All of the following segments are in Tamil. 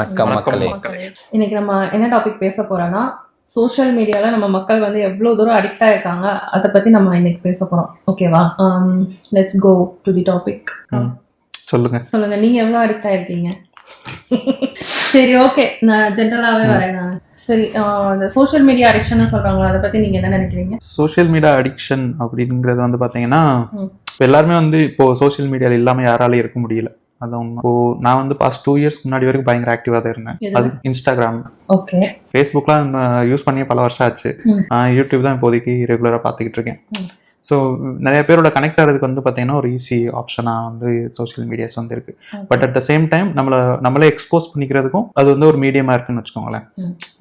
வணக்கம் மக்களே. இன்னைக்கு நம்ம என்ன டாபிக் பேச போறோம்னா, சோஷியல் மீடியால நம்ம மக்கள் வந்து எவ்வளவு தூரம் அடிக்ட் ஆயிருக்காங்க அதை பத்தி நம்ம இன்னைக்கு பேச போறோம். ஓகேவா? Let's go to the topic. சொல்லுங்க நீங்க எவ்வளவு அடிக்ட் ஆயிருக்கீங்க? சரி, ஓகே, நான் ஜென்ரலாவே வரேன். நான் சரி, இந்த சோஷியல் மீடியா அடிக்ஷன் சொல்றாங்களா, அதை பத்தி நீங்க என்ன நினைக்கிறீங்க? சோஷியல் மீடியா அடிக்ஷன் அப்படிங்கிறது வந்து பாத்தீங்கன்னா, எல்லாருமே வந்து இப்போ சோஷியல் மீடியால இல்லாம யாராலையும் இருக்க முடியல. அதான் உண்மை. இப்போ நான் வந்து பாஸ்ட் 2 இயர்ஸ் முன்னாடி வரைக்கும் பயங்கர ஆக்டிவா தான் இருந்தேன். அது இன்ஸ்டாகிராம், ஓகே, ஃபேஸ்புக்லாம் யூஸ் பண்ணி பல வருஷம் ஆச்சு. யூடியூப் தான் இப்போதைக்கு ரெகுலரா பார்த்துக்கிட்டு இருக்கேன். ஸோ நிறைய பேரோட கனெக்ட் ஆகிறதுக்கு வந்து பார்த்தீங்கன்னா ஒரு ஈஸி ஆப்ஷனாக வந்து சோஷியல் மீடியாஸ் வந்து இருக்கு. But at the same time நம்மளே எக்ஸ்போஸ் பண்ணிக்கிறதுக்கும் அது வந்து ஒரு மீடியமாக இருக்குன்னு வச்சுக்கோங்களேன்.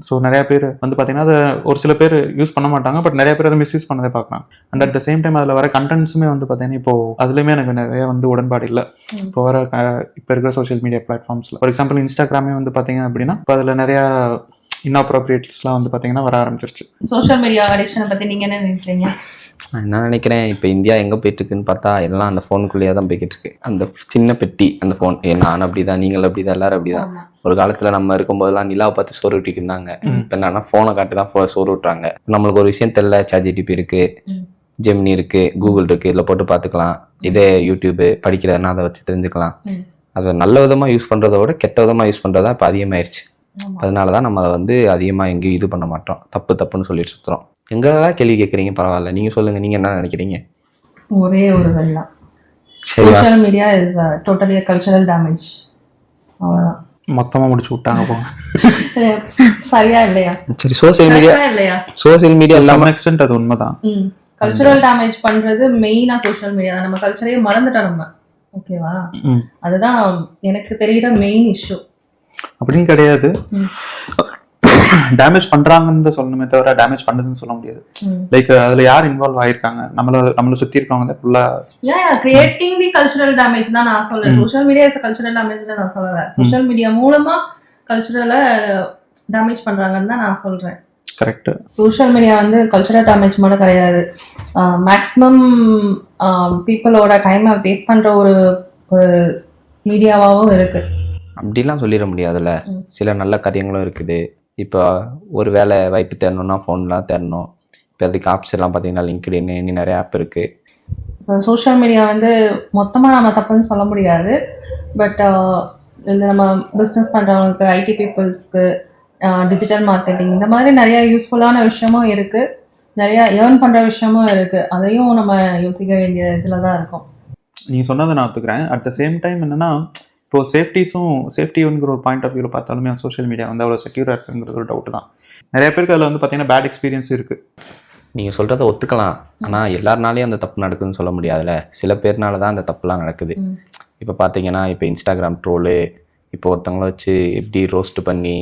ஸோ நிறைய பேர் வந்து பார்த்தீங்கன்னா அதை ஒரு சில பேர் யூஸ் பண்ண மாட்டாங்க, பட் நிறைய பேர் அதை மிஸ்யூஸ் பண்ணதே பார்க்கலாம். And at the same time அதில் வர கண்டென்ட்ஸுமே வந்து பார்த்தீங்கன்னா இப்போ அதுலேயுமே எனக்கு நிறைய வந்து உடன்பாடு இல்லை. இப்போ வர இப்போ இருக்கிற சோஷியல் மீடியா பிளாட்ஃபார்ம்ஸில் ஃபார் எக்ஸாம்பிள் இன்ஸ்டாகிராமே வந்து பார்த்தீங்க அப்படின்னா இப்போ அதில் நிறையா இன்அப்ரோப்ரியேட்ஸ்லாம் வந்து பார்த்தீங்கன்னா வர ஆரம்பிச்சிருச்சு. சோஷியல் மீடியா அடிக்ஷனை பற்றி நீங்கள் என்ன நினைக்கிறீங்க? நான் என்ன நினைக்கிறேன், இப்போ இந்தியா எங்கே போயிட்டு இருக்குன்னு பார்த்தா எல்லாம் அந்த ஃபோனுக்குள்ளேயே தான் போய்கிட்டு இருக்கு. அந்த சின்ன பெட்டி, அந்த ஃபோன். நான் அப்படிதான், நீங்கள் அப்படிதான், எல்லாரும் அப்படிதான். ஒரு காலத்தில் நம்ம இருக்கும்போதெல்லாம் நிலாவை பார்த்து சோறு விட்டுட்டு இருந்தாங்க. இப்போ என்னன்னா ஃபோனை காட்டு தான் சோறு விட்டுறாங்க. நம்மளுக்கு ஒரு விஷயம் தெரியல, ChatGPT இருக்கு, ஜெமினி இருக்கு, கூகுள் இருக்கு, இதில் போட்டு பார்த்துக்கலாம். இதே யூடியூப் படிக்கிறதுனா அதை வச்சு தெரிஞ்சுக்கலாம். அதை நல்ல விதமாக யூஸ் பண்ணுறத விட கெட்ட விதமாக யூஸ் பண்ணுறதா இப்போ அதிகமாகிடுச்சு. அதனால தான் நம்ம அதை வந்து அதிகமாக எங்கேயும் இது பண்ண மாட்டோம். தப்புன்னு சொல்லிட்டு சுற்றுறோம். எங்களெல்லாம் கேள்வி கேட்குறீங்க, பரவாயில்ல, நீங்கள் சொல்லுங்கள், நீங்கள் என்ன நினைக்கிறீங்க? ஒரே ஒரு வெள்ளம், social media is totally cultural damage. அவ்வளோதான், மொத்தமாக முடிச்சு விட்டாங்க போங்க. சரியா இல்லையா? சரி, சோஷியல் மீடியா சம் எக்ஸ்டென்ட் அது உண்மைதான். கல்ச்சரல் டேமேஜ் பண்றது மெயினா சோஷியல் மீடியா தான். நம்ம கல்ச்சரையே மறந்துட்டோம் நம்ம. ஓகேவா? அதுதான் எனக்கு தெரிகிற மெயின் இஷ்யூ. அப்படின்னு கிடையாது, டேமேஜ் பண்றாங்கன்னு சொல்லணுமே தவிர டேமேஜ் பண்ணதுன்னு சொல்ல முடியாது. லைக் அதுல யார் இன்வால்வ் ஆயிருக்காங்க, நம்மள சுத்தி இருக்கவங்க ஃபுல்லா கிரியேட்டிங் தி கல்ச்சரல் டேமேஜ் தான் நான் சொல்றேன். சோஷியல் மீடியா இஸ் கல்ச்சரல் டேமேஜ்னு நான் சொல்லல. சோஷியல் மீடியா மூலமா கல்ச்சரலை டேமேஜ் பண்றாங்கன்னு தான் நான் சொல்றேன். கரெக்ட். சோஷியல் மீடியா வந்து கல்ச்சரல் டேமேஜ் மட்டும் கிடையாது, மேக்ஸிமம் பீப்புளோட டைமை வேஸ்ட் பண்ற ஒரு மீடியாவாகவும் இருக்கு. அப்படிலாம் சொல்லிட முடியாதுல்ல, சில நல்ல காரியங்களும் இருக்குது. இப்போ ஒரு வேலை வாய்ப்பு தேடணும்னா ஃபோன்லாம் தேடணும். இப்போ அதுக்கு ஆப்ஸ் எல்லாம் பார்த்தீங்கன்னா லிங்க்டின், இன்னும் நிறைய ஆப் இருக்குது. இப்போ சோஷியல் மீடியா வந்து மொத்தமாக நம்ம தப்புன்னு சொல்ல முடியாது. பட் இந்த நம்ம பிஸ்னஸ் பண்ணுறவங்களுக்கு, ஐடி பீப்புள்ஸ்க்கு, டிஜிட்டல் மார்க்கெட்டிங், இந்த மாதிரி நிறைய யூஸ்ஃபுல்லான விஷயமும் இருக்குது, நிறையா ஏர்ன் பண்ணுற விஷயமும் இருக்குது. அதையும் நம்ம யோசிக்க வேண்டிய இதில் தான் இருக்கும். நீங்கள் சொன்னதை நான் ஒத்துக்கிறேன். அட் த சேம் டைம் என்னென்னா, இப்போ சேஃப்டிங்கிற ஒரு பாயிண்ட் ஆஃப் வியூவில் பார்த்தாலுமே சோஷியல் மீடியா வந்து அவ்வளோ செக்யூராக இருக்குங்கிறது ஒரு டவுட் தான். நிறைய பேருக்கு அதில் வந்து பார்த்தீங்கன்னா பேட் எக்ஸ்பீரியன்ஸ் இருக்குது. நீங்கள் சொல்கிறத ஒத்துக்கலாம், ஆனால் எல்லாருனாலையும் அந்த தப்பு நடக்குதுன்னு சொல்ல முடியாதுல்ல. சில பேர்னால தான் அந்த தப்புலாம் நடக்குது. இப்போ பார்த்தீங்கன்னா இப்போ இன்ஸ்டாகிராம் ட்ரோலு, இப்போ ஒருத்தவங்கள வச்சு எப்படி ரோஸ்ட் பண்ணி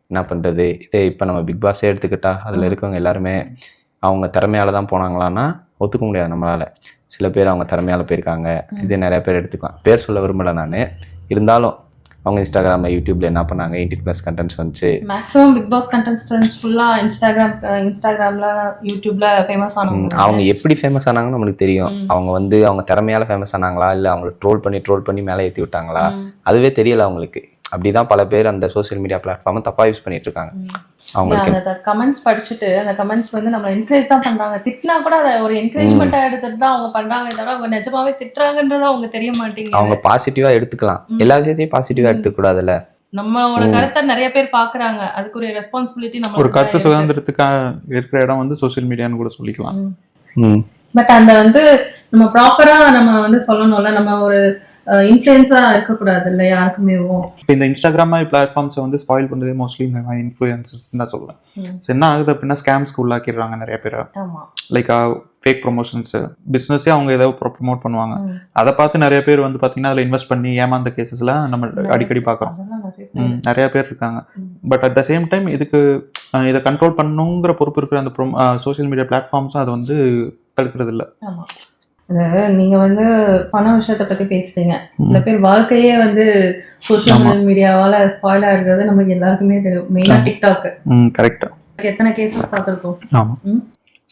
என்ன பண்ணுறது. இதே இப்போ நம்ம பிக் பாஸே எடுத்துக்கிட்டா அதில் இருக்கவங்க எல்லாருமே அவங்க திறமையால் தான் போனாங்களான்னா ஒத்துக்க முடியாது நம்மளால். சில பேர் அவங்க திறமையால் போயிருக்காங்க. இதே நிறைய பேர் எடுத்துக்கலாம், பேர் சொல்ல விரும்பலை நான். இருந்தாலும் அவங்க இன்ஸ்டாகிராமில், யூடியூப்ல என்ன பண்ணாங்க, 18+ கண்டென்ட்ஸ் வந்துச்சு. மேக்ஸிமம் பிக் பாஸ் கண்டென்ட்ஸ் ஃபுல்லாக இன்ஸ்டாகிராமில் யூடியூப்ல ஃபேமஸ் ஆனாங்க. அவங்க எப்படி ஃபேமஸ் ஆனாங்கன்னு நம்மளுக்கு தெரியும். அவங்க வந்து அவங்க திறமையால் ஃபேமஸ் ஆனாங்களா, இல்லை அவங்களை ட்ரோல் பண்ணி மேலே ஏற்றி விட்டாங்களா, அதுவே தெரியலை அவங்களுக்கு. அப்படிதான் பல பேர் அந்த சோஷியல் மீடியா பிளாட்ஃபார்மை தப்பாக யூஸ் பண்ணிட்டு இருக்காங்க. அந்த கமெண்ட்ஸ் படிச்சுட்டு அந்த கமெண்ட்ஸ் வந்து நம்ம என்கரேஜ் தான் பண்றாங்க. திட்டினா கூட அதை ஒரு என்கரேஜ்மெண்டா எடுத்துட்டு தான் அவங்க பண்றாங்க. தவிர அவங்க நிஜமாவே திட்டுறாங்கன்றது அவங்க தெரிய மாட்டேங்குது. அவங்க பாசிட்டிவா எடுத்துக்கலாம், எல்லா விஷயத்தையும் பாசிட்டிவா எடுத்துக்க கூடாதுல்ல. நம்மளோட கருத்தை நிறைய பேர் பாக்குறாங்க, அதுக்கு ஒரு ரெஸ்பான்சிபிலிட்டி. நம்ம ஒரு கருத்து சுதந்திரத்துக்காக இருக்கிற இடம் வந்து சோஷியல் மீடியான்னு கூட சொல்லிக்கலாம். பட் அந்த வந்து நம்ம ப்ராப்பரா நம்ம வந்து சொல்லணும்ல, நம்ம ஒரு இன்ஃப்ளூயன்ஸா இருக்கக்கூடாது இல்லை யாருக்குமே. இப்போ இந்த இன்ஸ்டாகிராம் மாதிரி பிளாட்ஃபார்ம்ஸை வந்து ஸ்பாயில் பண்ணுறதே மோஸ்ட்லி இந்த மாதிரி இன்ஃப்ளூயன்சர்ஸ் தான் சொல்லுவேன். ஸோ என்ன ஆகுது அப்படின்னா ஸ்கேம்ஸ்க்கு உள்ளாக்கிடுறாங்க நிறைய பேர். லைக் ஃபேக் ப்ரொமோஷன்ஸு, பிஸ்னஸே அவங்க ஏதாவது ப்ரொமோட் பண்ணுவாங்க. அதை பார்த்து நிறைய பேர் வந்து பார்த்தீங்கன்னா அதில் இன்வெஸ்ட் பண்ணி ஏமாந்த கேசஸ்லாம் நம்ம அடிக்கடி பார்க்குறோம். நிறைய பேர் இருக்காங்க. But at the same time இதை கண்ட்ரோல் பண்ணணுங்கிற பொறுப்பு இருக்கிற அந்த சோஷியல் மீடியா பிளாட்ஃபார்ம்ஸும் அதை வந்து தடுக்கிறது இல்லை. நீங்க வந்து பண விஷயத்தை பத்தி பேசுறீங்க. சில பேர் வாழ்க்கையே வந்து சோஷியல் மீடியாவால ஸ்பாயில் ஆகுறது நமக்கு எல்லாருக்குமே தெரியும். மெயினா டிக்டாக். கரெக்ட். எத்தனை கேசஸ் பார்த்திருக்கோம். ஆமா,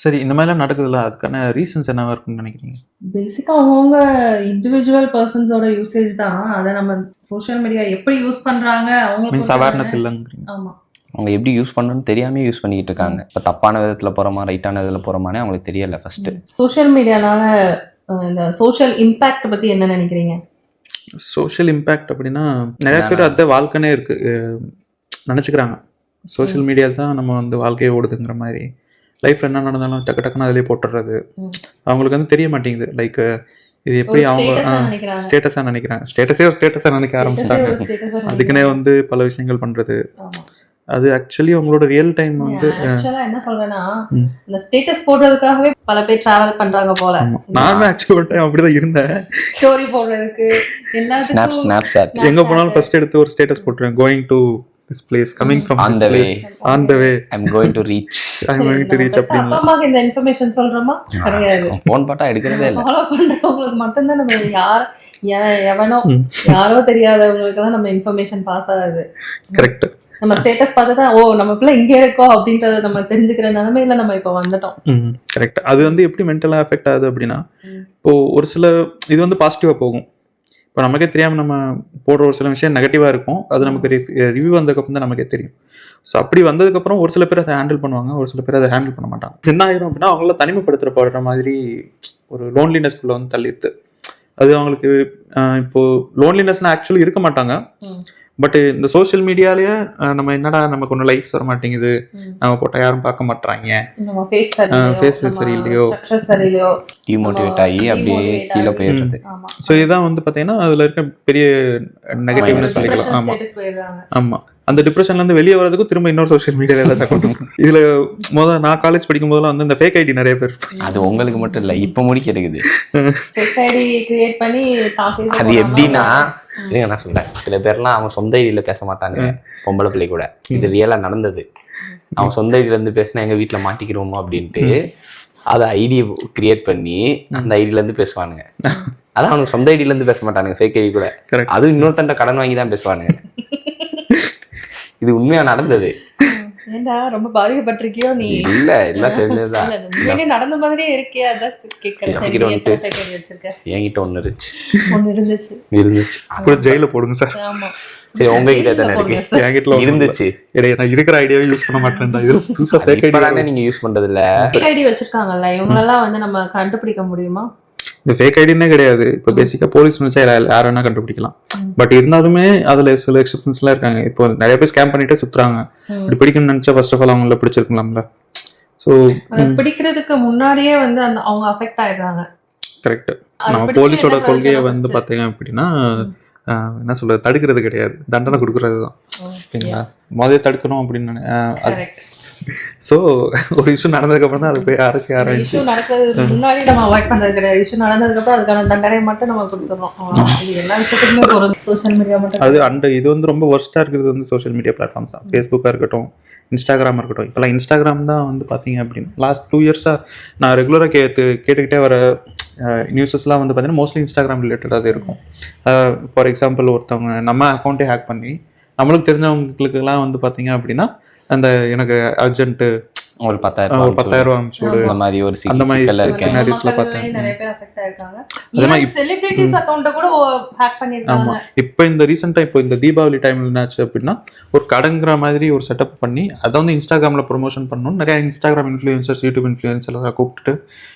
சரி, இந்த மாதிரிலாம் நடக்குதுல்ல, அதுக்கான ரீசன்ஸ் என்னவா இருக்குன்னு நினைக்கிறீங்க? பேசிக்கா அவங்கவுங்க இண்டிவிஜுவல் பர்சன்ஸோட யூசேஜ் தான். அதை நம்ம சோஷியல் மீடியா எப்படி யூஸ் பண்றாங்க மீன்ஸ் அவங்களுக்கு அவேர்னஸ் இல்லைங்கிறீங்க? ஆமா. அவங்க எப்படி யூஸ் பண்ணணும்னு தெரியாம யூஸ் பண்ணிக்கிட்டு இருக்காங்க. இப்போ தப்பான விதத்துல போறோமா ரைட்டான விதத்துல போறோமானே அவங்களுக்கு தெரியல ஃபர்ஸ்ட். சோஷியல் மீடியானால இந்த சோஷியல் இம்பாக்ட் பத்தி என்ன நினைக்கிறீங்க? சோஷியல் இம்பேக்ட் அப்படின்னா நிறைய பேர் அதை வாழ்க்கைனே இருக்கு நினச்சிக்கிறாங்க. சோஷியல் மீடியா தான் நம்ம வந்து வாழ்க்கையை ஓடுதுங்கிற மாதிரி. லைஃப்ல என்ன நடந்தாலும் டக்கு டக்குன்னு அதிலே போட்டுடுறது. அவங்களுக்கு வந்து தெரிய மாட்டேங்குது. லைக் இது எப்படி அவங்க ஸ்டேட்டஸாக நினைக்கிறாங்க. ஸ்டேட்டஸே ஒரு ஸ்டேட்டஸாக நினைக்க ஆரம்பிச்சிட்டாங்க. அதுக்குன்னே வந்து பல விஷயங்கள் பண்றது. அது ஆக்சுவலி உங்களோட ரியல் டைம் வந்து என்ன சொல்றேன்னா இந்த ஸ்டேட்டஸ் போடுறதுக்காகவே பல பேர் டிராவல் பண்றாங்க போல. நானும் ஆக்சுவலி டைம் அப்படிதான் இருந்தேன். ஸ்டோரி போடுறதுக்கு எல்லாத்துக்கும் எங்க போனாலும் ஃபர்ஸ்ட் எடுத்து ஒரு ஸ்டேட்டஸ் போட்டுருவேன். Going to this place, coming from on this the place, way, on the way, I'm going to reach. அப்படின்னா அம்மாக்கு இந்த இன்ஃபர்மேஷன் சொல்றோமா கிடையாது. போன் பாட்டா எடுக்கிறதே இல்லை. ஃபாலோ பண்றவங்களுக்கு மட்டும்தான் நம்ம எவனோ யாரோ தெரியாதவங்களுக்கு தான் நம்ம இன்ஃபர்மேஷன் பாஸ் ஆகுது. கரெக்ட். நம்ம ஸ்டேட்டஸ் பார்த்து தான் ஓ நம்ம பிள்ளை இங்கே இருக்கோம் அப்படின்றத நம்ம தெரிஞ்சுக்கிற நிலைமையில நம்ம இப்போ வந்துட்டோம். கரெக்ட். அது வந்து எப்படி மென்டலாக அஃபெக்ட் ஆகுது அப்படின்னா, இப்போ ஒரு சில இது வந்து பாசிட்டிவாக போகும். இப்போ நமக்கே தெரியாமல் நம்ம போடுற ஒரு சில விஷயம் நெகட்டிவாக இருக்கும். அது நமக்கு ரிவ்யூ வந்ததுக்கப்புறம் தான் நமக்கே தெரியும். ஸோ அப்படி வந்ததுக்கப்புறம் ஒரு சில பேர் அதை ஹேண்டில் பண்ணுவாங்க, ஒரு சில பேர் அதை ஹேண்டில் பண்ண மாட்டாங்க. என்ன ஆயிரும் அப்படின்னா அவங்கள தனிமைப்படுத்துறப்படுற மாதிரி ஒரு லோன்லினஸ்குள்ளே வந்து தள்ளிடுது. அது அவங்களுக்கு இப்போது லோன்லினஸ்னால் ஆக்சுவலி இருக்க மாட்டாங்க. பட் இந்த சோஷியல் மீடியாலேயே நம்ம என்னடா நமக்கு ஒன்றும் லைக்ஸ் வர மாட்டேங்குது, நம்ம போட்டால் யாரும் பார்க்க மாட்டாங்க, ஃபேஸ் சரியில்லையோ, டிமோட்டிவேட் ஆகி அப்படியே கீழே போயிடுறது. ஸோ இதுதான் வந்து பார்த்தீங்கன்னா அதில் இருக்க பெரிய நெகட்டிவ்னு சொல்லிக்கலாம். ஆமாம் ஆமாம். அந்த டிப்ரெஷன்லேருந்து வெளியே வரதுக்கும் திரும்ப இன்னொரு சோஷியல் மீடியாவில் ஏதாச்சும் அக்கௌண்ட் இருக்கும். இதில் நான் காலேஜ் படிக்கும் போதெல்லாம் வந்து இந்த ஃபேக் ஐடி நிறைய பேர். அது உங்களுக்கு மட்டும் இல்லை, இப்போ முடிக்க இருக்குது. அது எப்படின்னா நான் சொல்றேன், சில பேர்லாம் அவங்க சொந்த ஐடியில பேச மாட்டாங்க பொம்பளை பிள்ளை கூட. இது ரியலா நடந்தது. அவன் சொந்த ஐடியில இருந்து பேசினா எங்க வீட்டுல மாட்டிக்கிறோமோ அப்படின்ட்டு அதை ஐடியை கிரியேட் பண்ணி அந்த ஐடியில இருந்து பேசுவானுங்க. அதான் அவனுக்கு சொந்த ஐடியில இருந்து பேச மாட்டானுங்க, ஃபேக் ஐடி கூட. அதுவும் இன்னொருத்தண்ட கடன் வாங்கி தான் பேசுவானுங்க. இது உண்மையா நடந்தது. ஏண்டா ரொம்ப பாதிக்கப்பட்டிருக்கியோ நீ? இல்ல எல்லாம் தெரிஞ்சதுதான். நடந்த மாதிரியே இருக்கே, அதான் என்கிட்ட ஒண்ணு இருந்துச்சு. அப்புறம் ஜெயில போடுங்க சார். சரி, உங்ககிட்ட தானே இருக்கு. என்கிட்ட இருந்துச்சு. நான் இருக்கிற ஐடியாவே யூஸ் பண்ண மாட்டேன். நீங்க யூஸ் பண்றது இல்ல. ஐடி வச்சிருக்காங்கல்ல, இவங்களெல்லாம் வந்து நம்ம கண்டுபிடிக்க முடியுமா? இந்த ஃபேக் ஐடினே கிடையாது. இப்போ பேசிக்காக போலீஸ் நினைச்சா யார் வேணா கண்டுபிடிக்கலாம். பட் இருந்தாலுமே அதில் சில எக்ஸப்ஷன்ஸ்லாம் இருக்காங்க. இப்போ நிறைய பேர் ஸ்கேம் பண்ணிட்டே சுற்றுறாங்க. இப்படி பிடிக்கணும்னு நினச்சா ஃபர்ஸ்ட் ஆஃப் ஆல் அவங்கள பிடிச்சிருக்கலாம்ல. ஸோ பிடிக்கிறதுக்கு முன்னாடியே வந்து அந்த அவங்க அஃபெக்ட் ஆயிடுறாங்க. கரெக்ட். நம்ம போலீஸோட கொள்கையை வந்து பார்த்தீங்க அப்படின்னா என்ன சொல்றது, தடுக்கிறது கிடையாது, தண்டனை கொடுக்கறது தான். ஓகேங்களா? முதல்ல தடுக்கணும் அப்படின்னு. ஸோ ஒரு இஷ்யூ நடந்ததுக்கு அப்புறம் தான் அது போய் அரசு ஆரம்பிச்சு. இஷ்யூ நடக்கிறதுக்கு முன்னாடி நம்ம அவாய்ட் பண்றது கிடையாது. இஷ்யூ நடந்ததுக்கு அப்புறம் அதுக்கான தண்டனை மட்டும் நம்ம கொடுத்துறோம். இது எல்லா விஷயத்துக்குமே போகிறது சோஷியல் மீடியா மட்டும். அது இது வந்து ரொம்ப ஒர்ஸ்ட்டாக இருக்கிறது வந்து சோஷியல் மீடியா பிளாட்ஃபார்ம்ஸ் தான். ஃபேஸ்புக்காக இருக்கட்டும், இன்ஸ்டாகிராம் இருக்கட்டும். இப்போலாம் இன்ஸ்டாகிராம் தான் வந்து பார்த்தீங்க அப்படின்னு லாஸ்ட் 2 இயர்ஸாக நான் ரெகுலராக கேட்டுக்கிட்டே வர நியூஸஸ்லாம் வந்து பார்த்தீங்கன்னா மோஸ்ட்லி இன்ஸ்டாகிராம் ரிலேட்டடாக தான் இருக்கும். ஃபார் எக்ஸாம்பிள் ஒருத்தவங்க நம்ம அக்கௌண்ட்டே ஹேக் பண்ணி நம்மளுக்கு தெரிஞ்சவங்களுக்குலாம் வந்து பார்த்தீங்க அப்படின்னா அந்த எனக்கு அர்ஜென்ட்டு ஒரு 10,000 அனுப்பிச்சுடு அந்த மாதிரி ஒரு அந்த மாதிரி சினாரியோஸ்ல பார்த்தேன். நிறைய பேர் அஃபெக்ட் ஆயிருக்காங்க. ஈவன் செலிபிரிட்டிஸ் அக்கவுண்ட கூட ஹேக் பண்ணிருக்காங்க. ஆமா. இப்போ இந்த ரீசன்ட்டா இப்போ இந்த தீபாவளி டைம்ல என்னாச்சு அப்படின்னா ஒரு கடங்கிற மாதிரி ஒரு செட்டப் பண்ணி அதை வந்து இன்ஸ்டாகிராம்ல ப்ரொமோஷன் பண்ணணும். நிறைய இன்ஸ்டாகிராம் இன்ஃப்ளூயன்சர்ஸ், யூடியூப் இன்ஃப்ளூயன்சர்ஸ் கூப்பிட்டுட்டு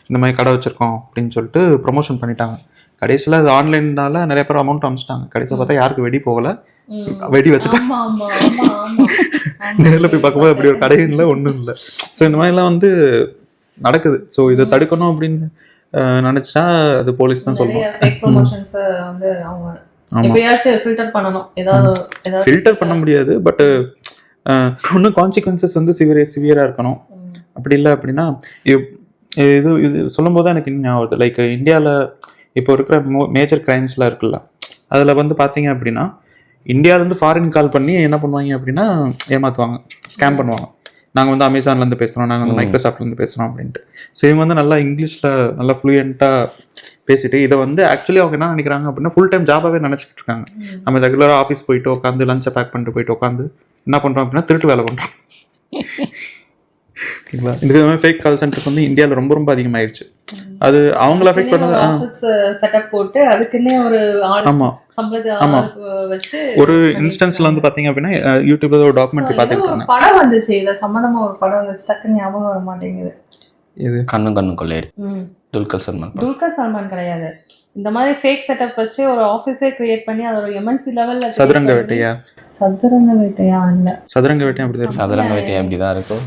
இந்த மாதிரி கடை வச்சிருக்கோம் அப்படின்னு சொல்லிட்டு ப்ரொமோஷன் பண்ணிட்டாங்க. கடைசியில் அது ஆன்லைன்னால நிறைய பேர் அமௌண்ட் அனுப்பிச்சிட்டாங்க. கடைசியில் பார்த்தா யாருக்கு வெடி போகல, வெடி வச்சுட்டாங்க. நேரில் போய் பார்க்கும்போது அப்படி ஒரு கடையும் இல்லை, ஒன்றும் இல்லை. ஸோ இந்த மாதிரிலாம் வந்து நடக்குது. ஸோ இதை தடுக்கணும் அப்படின்னு நினைச்சா அது போலீஸ் தான் சொல்லுவோம். ஃபில்டர் பண்ண முடியாது. பட் இன்னும் கான்சிக்வன்சஸ் வந்து சிவியராக இருக்கணும். அப்படி இல்லை அப்படின்னா இது சொல்லும் போது தான் எனக்கு இன்னும் ஞாபகம். லைக் இந்தியாவில் இப்போ இருக்கிற மேஜர் கிரைம்ஸ்லாம் இருக்குல்ல, அதில் வந்து பார்த்தீங்க அப்படின்னா இந்தியாவிலேருந்து ஃபாரின் கால் பண்ணி என்ன பண்ணுவாங்க அப்படின்னா ஏமாற்றுவாங்க, ஸ்கேம் பண்ணுவாங்க. நாங்கள் வந்து அமேசான்லேருந்து பேசுகிறோம், நாங்கள் வந்து மைக்ரோசாஃப்ட்லேருந்து பேசுகிறோம் அப்படின்ட்டு. ஸோ இவங்க வந்து நல்லா இங்கிலீஷில் நல்லா ஃப்ளூயண்ட்டாக பேசிட்டு இதை வந்து ஆக்சுவலி அவங்க என்ன நினைக்கிறாங்க அப்படின்னா ஃபுல் டைம் ஜாபாகவே நினச்சிட்டு இருக்காங்க. நம்ம ரெகுலராக ஆஃபீஸ் போயிட்டு உட்காந்து லஞ்சை பேக் பண்ணிட்டு போயிட்டு உட்காந்து என்ன பண்ணுறோம் அப்படின்னா திருட்டு வேலை பண்ணுறோம். ஓகேங்களா. இந்த மாதிரி ஃபேக் கால் சென்டர்ஸ் வந்து இந்தியாவில் ரொம்ப ரொம்ப அதிகமாயிடுச்சு. அது அவங்கள அஃபெக்ட் பண்ணது. ஆஃபீஸ் செட்டப் போட்டு அதுக்குன்னே ஒரு ஆள் ஆமா சம்பளத்தை வச்சு ஒரு இன்ஸ்டன்ஸ்ல வந்து பாத்தீங்க அப்படின்னா யூடியூப்ல ஒரு டாக்குமெண்ட்ரி பார்த்துருக்காங்க. ஒரு படம் வந்துச்சு, இத சம்பந்தமா ஒரு படம் வந்துச்சு, டக்குன்னு ஞாபகம் வர மாட்டேங்குது. இது கண்ணு கொள்ளையடிச்சு துல்கர் சல்மான் கிடையாது, இந்த மாதிரி ஃபேக் செட்டப் வச்சு ஒரு ஆபீஸே கிரியேட் பண்ணி அதோட எம்என்சி லெவல்ல சதுரங்க வேட்டையா இல்ல சதுரங்க வேட்டையா அப்படிதான் சதுரங்க வேட்டையா அப்படிதான் இருக்கும்.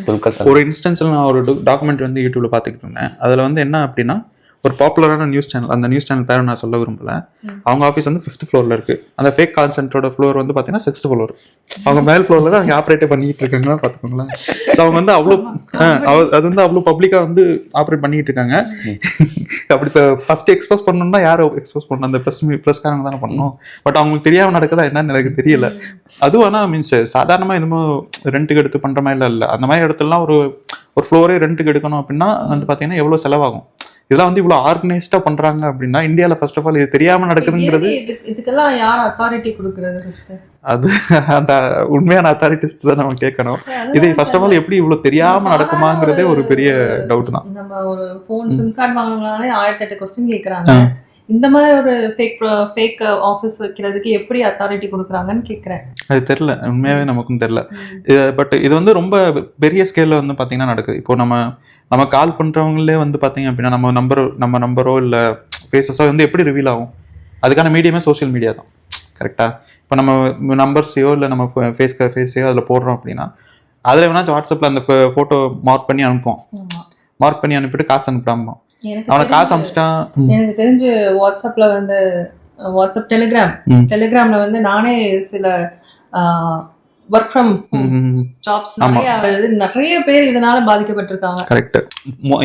துல்கர் ஒரு இன்ஸ்டன்ஸ்ல நான் ஒரு டாக்குமெண்ட் வந்து யூடியூப்ல பாத்துக்கிட்டு இருந்தேன். அதுல வந்து என்ன அப்படின்னா ஒரு பாப்புலரான நியூஸ் சேனல், அந்த நியூஸ் சேனல் பேரை நான் சொல்ல விரும்பல, அவங்க ஆஃபீஸ் வந்து 5th ஃப்ளோர்ல இருக்கு. அந்த ஃபேக் கால் சென்டரோட ஃப்ளோர் வந்து பார்த்தீங்கன்னா 6th ஃப்ளோர். அவங்க மேல் ஃப்ளோர்ல தான் அவங்க ஆப்ரேட்டே பண்ணிட்டு இருக்காங்கன்னா பார்த்துக்கோங்களேன். ஸோ அவங்க வந்து அவ்வளோ அது வந்து அவ்வளோ பப்ளிக்காக வந்து ஆப்ரேட் பண்ணிட்டு இருக்காங்க. அப்படி இப்போ ஃபர்ஸ்ட் எக்ஸ்போஸ் பண்ணணும்னா யாரை எக்ஸ்போஸ் பண்ணணும்? அந்த ப்ரெஸ்காரங்க தானே பண்ணணும். பட் அவங்களுக்கு தெரியாமல் நடக்குதா என்னன்னு எனக்கு தெரியல. அதுவும் ஆனால் மீன்ஸ் சாதாரணமாக என்னமோ ரெண்ட்டுக்கு எடுத்து பண்ணுற மாதிரிலாம் இல்லை. அந்த மாதிரி இடத்துலலாம் ஒரு ஃப்ளோரே ரெண்ட்டுக்கு எடுக்கணும் அப்படின்னா வந்து பார்த்தீங்கன்னா எவ்வளோ செலவாகும். இதெல்லாம் வந்து இவ்வளவு ஆர்கனைஸ்டா பண்றாங்க அப்படின்னா இந்தியால ஃபர்ஸ்ட் ஆஃப் ஆல் இது தெரியாம நடக்குதுங்கிறது. இதுக்கெல்லாம் யார் அத்தாரிட்டி கொடுக்கறது? அது அந்த உண்மையான அத்தாரிட்டிஸ் தான் நம்ம கேட்கணும். இது ஃபர்ஸ்ட் ஆஃப் ஆல் எப்படி இவ்வளவு தெரியாம நடக்குமாங்கிறதே ஒரு பெரிய டவுட் தான். நம்ம ஒரு போன் சிம் கார்டு வாங்கினாலே 1008 கொஸ்டின் கேக்குறாங்க. இந்த மாதிரி ஒரு ஃபேக் ஆஃபீஸ் வைக்கிறதுக்கு எப்படி அத்தாரிட்டி கொடுக்குறாங்கன்னு கேட்குறேன். அது தெரியல, உண்மையாகவே நமக்கும் தெரியல. பட் இது வந்து ரொம்ப பெரிய ஸ்கேலில் வந்து பார்த்தீங்கன்னா நடக்குது. இப்போ நம்ம கால் பண்ணுறவங்களே வந்து பார்த்தீங்க அப்படின்னா நம்ம நம்பரோ இல்லை ஃபேஸஸோ வந்து எப்படி ரிவீல் ஆகும்? அதுக்கான மீடியமே சோஷியல் மீடியா தான். கரெக்டாக இப்போ நம்ம நம்பர்ஸையோ இல்லை நம்ம ஃபேஸையோ அதில் போடுறோம் அப்படின்னா அதில் வேணாச்சும் வாட்ஸ்அப்பில் அந்த ஃபோட்டோ மார்க் பண்ணி அனுப்புவோம். மார்க் பண்ணி அனுப்பிட்டு காசு அனுப்பிடாம அவனை காசு அனுப்பிச்சிட்டான். எனக்கு தெரிஞ்சு வாட்ஸ்அப்ல வந்து வாட்ஸ்அப் டெலிகிராம்ல வந்து நானே சில ஒர்க் ஃப்ரம் ஜாப்ஸ் நிறைய பேர் இதனால பாதிக்கப்பட்டிருக்காங்க. கரெக்ட்.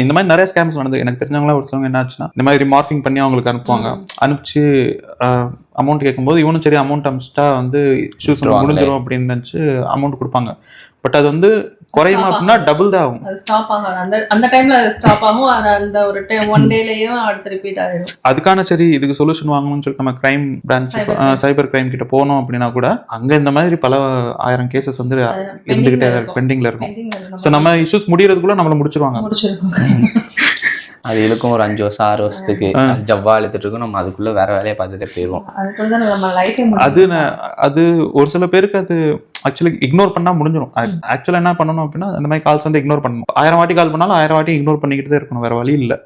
இந்த மாதிரி நிறைய ஸ்கேம்ஸ் நடந்தது. எனக்கு தெரிஞ்சவங்களா ஒருத்தவங்க என்ன ஆச்சுன்னா இந்த மாதிரி மார்ஃபிங் பண்ணி அவங்களுக்கு அனுப்புவாங்க. அனுப்பிச்சு அமௌண்ட் கேட்கும்போது இவனும் சரி அமௌண்ட் அனுப்பிச்சிட்டா வந்து இஷ்யூஸ் முடிஞ்சிடும் அப்படின்னு நினச்சி அமௌண்ட் கொடுப்பாங்க. பட் அது வந்து குறையுமா அப்படின்னா டபுள் தான் ஆகும். அது ஸ்டாப் ஆகாது. அந்த டைம்ல அது ஸ்டாப் ஆகும். அந்த ஒரு 1 டேலயே அடுத்து ரிப்பீட் ஆயிடும். அதுக்கான சரி இதுக்கு சொல்யூஷன் வாங்கணும்னு சொல்லிட்டு நம்ம கிரைம் பிரான்ச் சைபர் கிரைம் கிட்ட போனோம் அப்படின்னா கூட அங்க இந்த மாதிரி பல 1000 கேசஸ் வந்து இருந்துகிட்டே பெண்டிங்ல இருக்கும். ஸோ நம்ம இஷ்யூஸ் முடியறதுக்குள்ள நம்மள முடிச்சிருவாங்க. அது இழுக்கும் ஒரு 5 வருஷம் 6 வருஷத்துக்கு ஜவ்வா இழுத்துட்டு இருக்கும். நம்ம அதுக்குள்ள வேற வேலையை பார்த்துட்டே போயிடுவோம். அது ஒரு சில பேருக்கு அது ஆக்சுவலி இக்னோர் பண்ணா முடிஞ்சிடும். ஆக்சுவலா என்ன பண்ணணும் அப்படின்னா அந்த மாதிரி கால்ஸ் வந்து இக்னோர் பண்ணணும். 1000 வாட்டி கால் பண்ணாலும் 1000 வாட்டி இக்னோர் பண்ணிக்கிட்டே இருக்கணும், வேற வழி இல்லை.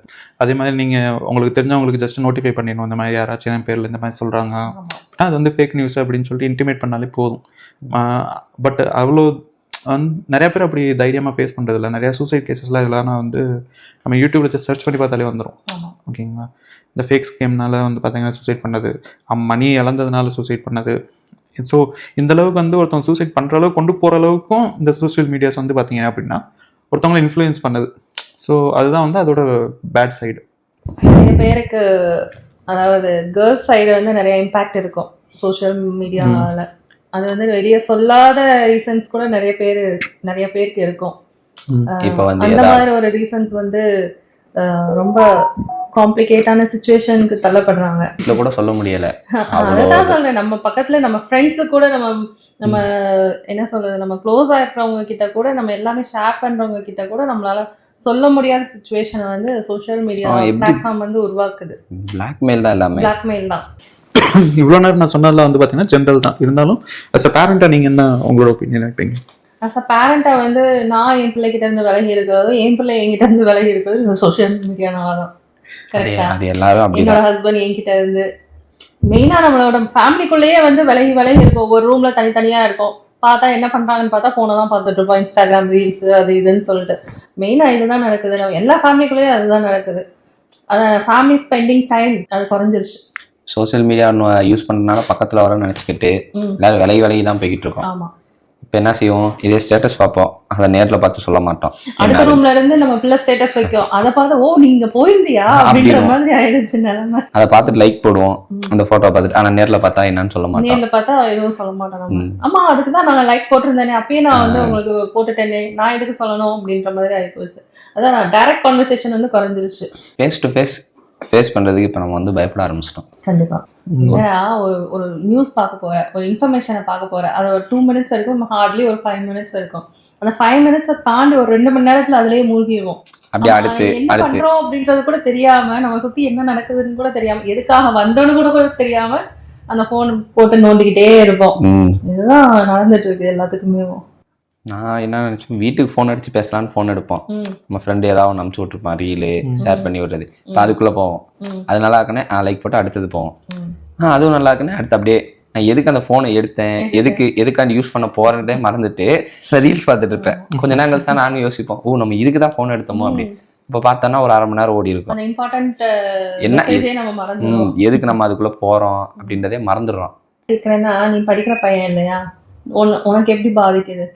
அதே மாதிரி நீங்க உங்களுக்கு தெரிஞ்சவங்களுக்கு ஜஸ்ட் நோட்டிஃபை பண்ணிடணும். இந்த மாதிரி யாராச்சும் என் பேர்ல இந்த மாதிரி சொல்றாங்க அது வந்து ஃபேக் நியூஸ் அப்படின்னு சொல்லிட்டு இன்டிமேட் பண்ணாலே போதும். பட் அவ்வளோ நிறைய பேர் அப்படி தைரியமாக ஃபேஸ் பண்ணுறதில்ல. நிறையா சூசைட் கேசஸ்லாம் இதெல்லாம் வந்து நம்ம யூடியூப்ல சர்ச் பண்ணி பார்த்தாலே வந்துடும். ஓகேங்களா. இந்த ஃபேக் ஸ்கேம்னால வந்து பார்த்தீங்கன்னா சூசைட் பண்ணது, மணி இழந்ததுனால சூசைட் பண்ணது. ஸோ இந்த அளவுக்கு வந்து ஒருத்தவங்க சூசைட் பண்ணுற அளவுக்கு கொண்டு போகிற அளவுக்கும் இந்த சோஷியல் மீடியாஸ் வந்து பார்த்தீங்க அப்படின்னா ஒருத்தவங்களை இன்ஃப்ளூயன்ஸ் பண்ணுது. ஸோ அதுதான் வந்து அதோட பேட் சைடு. நிறைய பேருக்கு அதாவது கேர்ள்ஸ் சைடு வந்து நிறைய இம்பேக்ட் இருக்கும் சோஷியல் மீடியாவில். அது வந்து வெளியே சொல்லாத ரீசன்ஸ் கூட நிறைய பேருக்கு இருக்கும். அந்த மாதிரி ஒரு ரீசன்ஸ் வந்து ரொம்ப காம்ப்ளிகேட்டான சிச்சுவேஷனுக்கு தள்ளப்படுறாங்க. இதில் கூட சொல்ல முடியல. அதுதான் சொல்றேன். நம்ம பக்கத்துல நம்ம ஃப்ரெண்ட்ஸு கூட நம்ம என்ன சொல்றது, நம்ம க்ளோஸா இருக்கிறவங்க கிட்ட கூட நம்ம எல்லாமே ஷேர் பண்றவங்க கிட்ட கூட நம்மளால சொல்ல முடியாத சிச்சுவேஷனை வந்து சோஷியல் மீடியா பிளாட்ஃபார்ம் வந்து உருவாக்குது. பிளாக்மெயில் தான், எல்லாமே பிளாக்மெயில் தான். இவ்வளோ நேரம் நான் சொன்னதெல்லாம் வந்து பார்த்தீங்கன்னா ஜென்ரல் தான். இருந்தாலும் அஸ் அ பேரண்டாக நீங்கள் என்ன உங்களோட ஒப்பீனியன் நினைப்பீங்க? அஸ் அ பேரண்டா வந்து நான் என் பிள்ளைகிட்ட இருந்து விலகி இருக்கிறதோ என் பிள்ளை என்கிட்ட இருந்து விலகி இருக்கிறது இந்த சோஷியல் மீடியானால தான். கரெக்டா. என்னோட ஹஸ்பண்ட் என்கிட்ட இருந்து மெயினா நம்மளோட ஃபேமிலிக்குள்ளேயே வந்து விலகி இருக்கும். ஒவ்வொரு ரூம்ல தனித்தனியா இருக்கும். பார்த்தா என்ன பண்றாங்கன்னு பார்த்தா போனை தான் பார்த்துட்டு இருப்போம். இன்ஸ்டாகிராம் ரீல்ஸ் அது இதுன்னு சொல்லிட்டு மெயினா இதுதான் நடக்குது. எல்லா ஃபேமிலிக்குள்ளேயும் அதுதான் நடக்குது. அதான் ஃபேமிலி ஸ்பெண்டிங் டைம் அது குறைஞ்சிருச்சு. சோஷியல் மீடியா யூஸ் பண்ணுறதுனால பக்கத்தில் வர நினச்சிக்கிட்டு எல்லாரும் விலகி தான் போய்கிட்டு இருக்கோம். ஆமாம். இப்போ என்ன செய்வோம், இதே ஸ்டேட்டஸ் பார்ப்போம், அதை நேரில் பார்த்து சொல்ல மாட்டோம். அடுத்த ரூம்ல இருந்து நம்ம பிள்ளை ஸ்டேட்டஸ் வைக்கும், அதை பார்த்து ஓ நீங்க போயிருந்தியா அப்படின்ற மாதிரி ஆயிடுச்சு நிலைமை. அதை பார்த்துட்டு லைக் போடுவோம் அந்த போட்டோ பார்த்துட்டு. ஆனால் நேரில் பார்த்தா என்னன்னு சொல்ல மாட்டோம். நேரில் பார்த்தா எதுவும் சொல்ல மாட்டோம். ஆமா அதுக்கு தான் நான் லைக் போட்டிருந்தேனே, அப்பயே நான் வந்து உங்களுக்கு போட்டுட்டேனே, நான் எதுக்கு சொல்லணும் அப்படின்ற மாதிரி ஆயிப்போச்சு. அதான் டைரக்ட் கான்வர்சேஷன் வந்து குறைஞ்சிருச்சு. ஃபேஸ் டு ஃபேஸ் ஃபேஸ் பண்ணுறதுக்கு இப்போ நம்ம வந்து பயப்பட ஆரம்பிச்சிட்டோம். கண்டிப்பா. ஏன்னா ஒரு நியூஸ் பார்க்க போற, ஒரு இன்ஃபர்மேஷனை பார்க்க போற, அது ஒரு 2 மினிட்ஸ் இருக்கும், ஹார்ட்லி ஒரு 5 மினிட்ஸ் இருக்கும். அந்த 5 மினிட்ஸை தாண்டி ஒரு 2 மணி நேரத்துல அதுலயே மூழ்கிடுவோம். அப்படியே அடுத்து என்ன பண்றோம் அப்படின்றது கூட தெரியாம, நம்ம சுத்தி என்ன நடக்குதுன்னு கூட தெரியாம, எதுக்காக வந்தோன்னு கூட தெரியாம அந்த போன் போட்டு நோண்டிக்கிட்டே இருப்போம். இதுதான் நடந்துட்டு இருக்கு எல்லாத்துக்குமே. நான் என்ன நினைச்சேன், வீட்டுக்கு ஃபோன் அடிச்சு பேசலான்னு ஃபோன் எடுப்போம், நம்ம ஃப்ரெண்டு ஏதாவது ஒன்று அனுப்பிச்சு விட்டுருப்பான், ரீலு ஷேர் பண்ணி விடுறது. இப்போ அதுக்குள்ளே போவோம், அது நல்லா இருக்குன்னு லைக் போட்டு அடுத்தது போவோம். அதுவும் நல்லா இருக்குன்னு அடுத்து அப்படியே நான் எதுக்கு அந்த ஃபோனை எடுத்தேன், எதுக்காண்டி யூஸ் பண்ண போறேன்ட்டே மறந்துட்டு ரீல்ஸ் பார்த்துட்டு இருப்பேன். கொஞ்ச நேரம் கழிச்சு தான் நானும் யோசிப்போம், நம்ம இதுக்கு தான் ஃபோன் எடுத்தோமோ அப்படி. இப்போ பார்த்தோன்னா ஒரு 1/2 மணி நேரம் ஓடி இருக்கும். என்ன எதுக்கு நம்ம அதுக்குள்ளே போகிறோம் அப்படின்றதே மறந்துடுறோம். நீ படிக்கிற பையன் இல்லையா, உனக்கு எப்படி பாதிக்குது?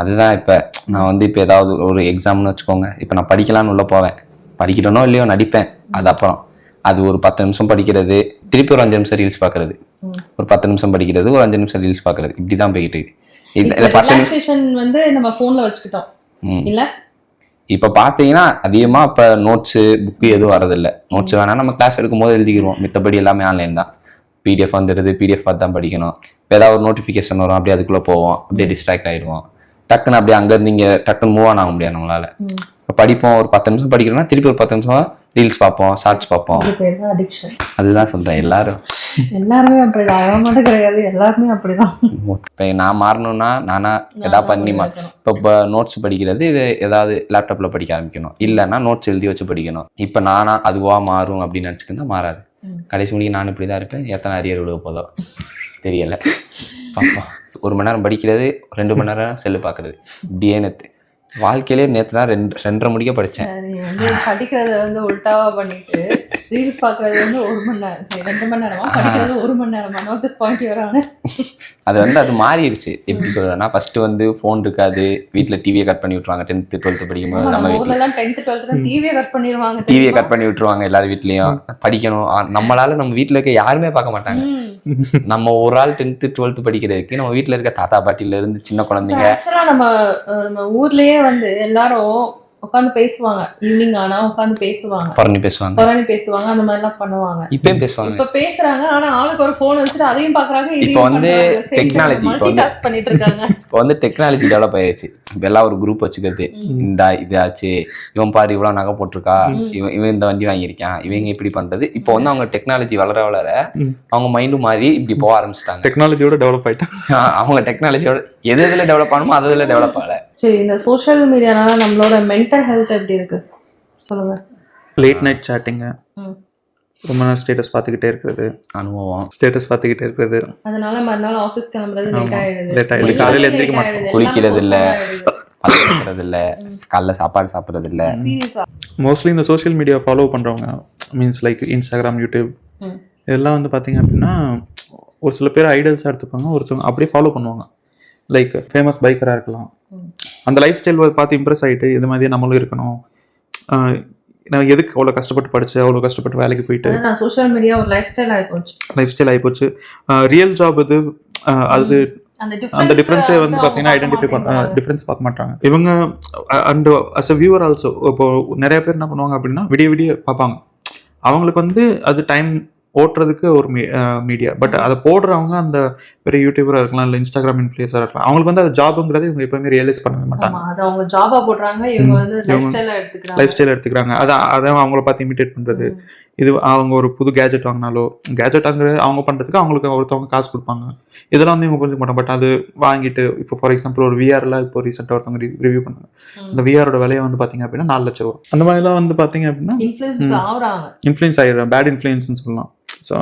அதுதான் இப்போ நான் வந்து இப்போ ஏதாவது ஒரு எக்ஸாம்னு வச்சுக்கோங்க, இப்போ நான் படிக்கலான்னு உள்ளே போவேன், படிக்கணும்னோ இல்லையோ நடிப்பேன். அது அப்புறம் அது ஒரு 10 நிமிஷம் படிக்கிறது, திருப்பி ஒரு 5 நிமிஷம் ரீல்ஸ் பார்க்கறது, ஒரு 10 நிமிஷம் படிக்கிறது, ஒரு 5 நிமிஷம் ரீல்ஸ் பார்க்கறது, இப்படி தான் போய்கிட்டு இருக்கு. வந்து நம்ம ஃபோன்ல வச்சுக்கிட்டோம் இல்ல. இப்போ பார்த்தீங்கன்னா அதிகமாக இப்போ நோட்ஸு புக்கு எதுவும் வரதில்லை. நோட்ஸ் வேணால் நம்ம கிளாஸ் எடுக்கும்போது எழுதிக்கிடுவோம், மித்தபடி எல்லாமே ஆன்லைன் தான். பிடிஎஃப் வந்துடுது, பிடிஎஃப் பார்த்து தான் படிக்கணும். இப்போ ஏதாவது ஒரு நோட்டிஃபிகேஷன் வரும், அப்படியே அதுக்குள்ளே போவோம், அப்படியே டிஸ்ட்ராக்ட் ஆகிடுவோம். டக்குன்னு அப்படியே அங்கேருந்து இங்கே டக்குன்னு மூவ் ஆன் ஆக முடியாது நம்மளால. இப்போ படிப்போம், ஒரு 10 நிமிஷம் படிக்கிறோம்னா திருப்பி ஒரு 10 நிமிஷம் ரீல்ஸ் பார்ப்போம், ஷார்ட்ஸ் பார்ப்போம். அதுதான் சொல்கிறேன், எல்லாருமே அப்படிதான் கிடையாது, எல்லாருமே அப்படிதான். இப்போ நான் மாறணும்னா நானா எதாவது பண்ணி இப்போ நோட்ஸ் படிக்கிறது இது ஏதாவது லேப்டாப்பில் படிக்க ஆரம்பிக்கணும், இல்லைன்னா நோட்ஸ் எழுதி வச்சு படிக்கணும். இப்போ நானா அதுவாக மாறும் அப்படின்னு நினச்சிக்கிந்தா மாறாது. கடைசி முடிக்க நான் இப்படி தான் இருப்பேன். எத்தனை அரியர் விடுவ போதோ தெரியலை. பாப்பா 1 மணி நேரம் படிக்கிறது, 2 மணி நேரம் செல்லு பார்க்குறது, இப்படியே நேற்று வாழ்க்கையிலே நேற்று தான் 2.5 மணிக்க படித்தேன். படிக்கிறது வந்து உல்டாவா பண்ணிட்டு ரீல்ஸ் பார்க்கறது வந்து 1 மணி நேரம், 2 மணி நேரமா படிக்கிறது 1 மணி நேரமா. நோட்டீஸ் பாயிண்ட் வரானே. அது வந்து அது மாறிடுச்சு. எப்படி சொல்றேன்னா, ஃபர்ஸ்ட் வந்து ஃபோன் இருக்காது, வீட்டில் டிவியை கட் பண்ணி விட்டுருவாங்க. 10th 12th படிக்கும்போது நம்ம வீட்டிலலாம் 10th 12th டிவியை கட் பண்ணிடுவாங்க, டிவியை கட் பண்ணி விட்டுருவாங்க எல்லாரும் வீட்லேயும். படிக்கணும், நம்மளால நம்ம வீட்டில் இருக்க யாருமே பார்க்க மாட்டாங்க. நம்ம ஒரு ஆள் 10th 12th படிக்கிறதுக்கு நம்ம வீட்டில் இருக்க தாத்தா பாட்டில இருந்து சின்ன குழந்தைங்க, நம்ம ஊர்லயே வந்து எல்லாரும் உட்காந்து பேசுவாங்க. ஈவினிங் ஆனா உட்காந்து பேசுவாங்க, புரணி பேசுவாங்க, அந்த மாதிரி எல்லாம் பண்ணுவாங்க. இப்பயும் பேசுவாங்க, இப்ப பேசுறாங்க. ஆனா ஆளுக்கு ஒரு போன் வச்சுட்டு அதையும் பாக்குறாங்க. இப்போ வந்து டெக்னாலஜி பண்ணிட்டு இருக்காங்க. இப்போ வந்து டெக்னாலஜி டெவலப் ஆயிடுச்சு. இப்ப எல்லாம் ஒரு குரூப் வச்சுக்கிறது, இந்த இது ஆச்சு, இவன் பாரு இவ்வளவு நகை போட்டிருக்கா, இவன் இந்த வண்டி வாங்கியிருக்கான், இவங்க இப்படி பண்றது. இப்போ வந்து அவங்க டெக்னாலஜி வளர வளர அவங்க மைண்டும் மாறி இப்படி போக ஆரம்பிச்சிட்டாங்க. டெக்னாலஜியோட டெவலப் ஆயிட்டாங்க. அவங்க டெக்னாலஜியோட எதுல டெவலப் ஆகணுமோ அதுல டெவலப் ஆகல. சரி, இந்த சோஷியல் மீடியானால நம்மளோட மென்டல் ஹெல்த் எப்படி இருக்கு சொல்லுங்க. லேட் நைட் சாட்டிங், ரொம்ப நேரம் ஸ்டேட்டஸ் பார்த்துக்கிட்டே இருக்கிறது, அனுபவம் ஸ்டேட்டஸ் பார்த்துக்கிட்டே இருக்கிறது, அதனால மறுநாள் ஆஃபீஸ் கிளம்புறது லேட் ஆயிடுது, காலையில எந்திரிக்க மாட்டோம், குளிக்கிறது இல்ல, பழகிறது இல்ல, காலைல சாப்பாடு சாப்பிட்றது இல்ல. மோஸ்ட்லி இந்த சோஷியல் மீடியா ஃபாலோ பண்றவங்க, மீன்ஸ் லைக் இன்ஸ்டாகிராம், யூடியூப் இதெல்லாம் வந்து பார்த்தீங்க அப்படின்னா ஒரு சில பேர் ஐடல்ஸாக எடுத்துப்பாங்க, ஒரு சில அப்படியே ஃபாலோ பண்ணுவாங்க. லைக் ஃபேமஸ் பைக்கராக இருக்கலாம், அந்த லைஃப் ஸ்டைல் பார்த்து இம்ப்ரெஸ் ஆகிட்டு இது மாதிரியே நம்மளும் இருக்கணும். நான் எதுக்கு அவ்வளோ கஷ்டப்பட்டு படிச்சு, அவ்வளோ கஷ்டப்பட்டு வேலைக்கு போயிட்டு, சோஷியல் மீடியா ஒரு லைஃப் ஸ்டைல் ஆகிப்போச்சு. ரியல் ஜாப் இது, அது அந்த டிஃப்ரென்ஸே வந்து பார்த்தீங்கன்னா ஐடென்டிஃபை டிஃப்ரென்ஸ் பார்க்க மாட்டாங்க இவங்க. And as a viewer also, இப்போ நிறைய பேர் என்ன பண்ணுவாங்க அப்படின்னா விடிய பார்ப்பாங்க. அவங்களுக்கு வந்து அது டைம் ஓட்டுறதுக்கு ஒரு மீடியா, பட் அதை போடுறவங்க அந்த பெரிய யூடியூபராக இருக்கலாம், இல்லை இன்ஸ்டாகிராம் இன்ஃப்ளூயன்ஸராக இருக்கலாம், அவங்களுக்கு வந்து அது ஜாபுங்கிறத இவங்க எப்பவுமே ரியலைஸ் பண்ணவே மாட்டாங்க. அவங்க ஜாபா போடுறாங்க, இவங்க வந்து லைஃப் ஸ்டைல் எடுத்துக்கிறாங்க. அதை அவங்கள பார்த்து இமிட்டேட் பண்ணுறது. இது அவங்க ஒரு புது கேஜெட் வாங்கினாலோ, கேஜெட் வாங்குறது அவங்க பண்ணுறதுக்கு அவங்களுக்கு ஒருத்தவங்க காசு கொடுப்பாங்க. இதெல்லாம் வந்து இவங்க புரிஞ்சுக்க மாட்டாங்க. பட் அது வாங்கிட்டு இப்போ ஃபார் எக்ஸாம்பிள் ஒரு விஆர்ல இப்போ ரீசெண்டாக ஒருத்தவங்க ரிவ்யூ பண்ணாங்க, இந்த விஆரோட விலையை வந்து பார்த்தீங்க அப்படின்னா 4 லட்சம் ரூபா. அந்த மாதிரிலாம் வந்து பார்த்தீங்க அப்படின்னா இன்ஃப்ளூயன்ஸ் ஆகிடுறாங்க, பேட் இன்ஃப்ளூயன்ஸ்னு சொல்லலாம். ஸோ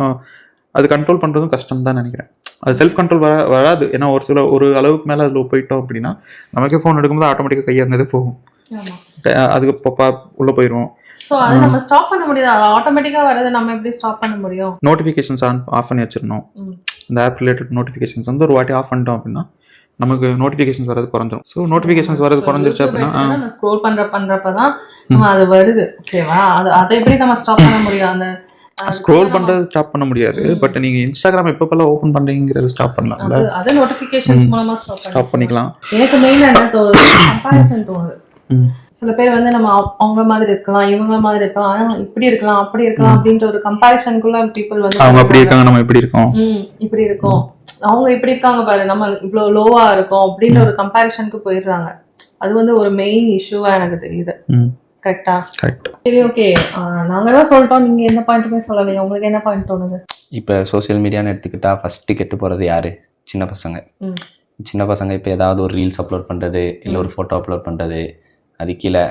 அது கண்ட்ரோல் பண்ணுறதும் கஷ்டம் தான் நினைக்கிறேன். அது செல்ஃப் கண்ட்ரோல் வராது. ஏன்னா ஒரு அளவுக்கு மேலே அதில் போயிட்டோம் அப்படின்னா நமக்கே ஃபோன் எடுக்கும்போது ஆட்டோமேட்டிக்காக கையாந்ததே போகும், அதுக்கு உள்ளே போயிடுவோம். சோ அதை நம்ம ஸ்டாப் பண்ண முடியாது, அது ஆட்டோமேட்டிக்கா வரது. நம்ம எப்படி ஸ்டாப் பண்ண முடியும்? நோட்டிஃபிகேஷன்ஸ் ஆஃப் பண்ணி வச்சிடணும். இந்த ஆப் ரிலேட்டட் நோட்டிஃபிகேஷன்ஸ் வந்து ஒரு வாட்டி ஆஃப் பண்ணிட்டோம் அப்படின்னா நமக்கு நோட்டிஃபிகேஷன்ஸ் வரது குறைஞ்சிரும். ஸோ நோட்டிஃபிகேஷன்ஸ் வரது குறைஞ்சிருச்சு அப்படின்னா ஸ்க்ரோல் பண்றப்பதான் அது வருது. ஓகேவா, அதை எப்படி நம்ம ஸ்டாப் பண்ண முடியும்? அந்த ஸ்க்ரோல் பண்றது ஸ்டாப் பண்ண முடியாது, பட் நீங்க இன்ஸ்டாகிராம் எப்பப்பெல்லாம் ஓபன் பண்றீங்கறது ஸ்டாப் பண்ணலாம்ல. அது நோட்டிஃபிகேஷன்ஸ் மூலமா ஸ்டாப் பண்ணிக்கலாம். எனக்கு மெயினா என்ன தோணுது, கம்பேரிசன் தோணுது. சில பேர் வந்து நம்ம அவங்க மாதிரி இருக்கலாம், இவங்க மாதிரி இருக்கலாம், ஆனா இப்படி இருக்கலாம் அப்படி இருக்கலாம் அப்படின்ற ஒரு கம்பேரிசனுக்குள்ள பீப்புள் வந்து அவங்க அப்படி இருக்காங்க, நம்ம இப்படி இருக்கோம், இப்படி இருக்கோம், அவங்க இப்படி இருக்காங்க பாரு நம்ம இவ்வளவு லோவா இருக்கோம் அப்படின்ற ஒரு கம்பேரிசனுக்கு போயிடுறாங்க. அது வந்து ஒரு மெயின் இஷ்யூவா எனக்கு தெரியுது. கரெக்டா? கரெக்ட். சரி, ஓகே, நாங்க தான் சொல்லிட்டோம், நீங்க என்ன பாயிண்ட்டுமே சொல்லலையா? உங்களுக்கு என்ன பாயிண்ட் தோணுது? இப்போ சோஷியல் மீடியான்னு எடுத்துக்கிட்டா ஃபர்ஸ்ட் கெட்டு போகிறது யாரு? சின்ன பசங்க. சின்ன பசங்க இப்போ ஏதாவது ஒரு ரீல்ஸ் அப்லோட் பண்ணுறது, இல்லை ஒரு ஃபோட்டோ அப்லோட் பண்ணுறது, அது கீழே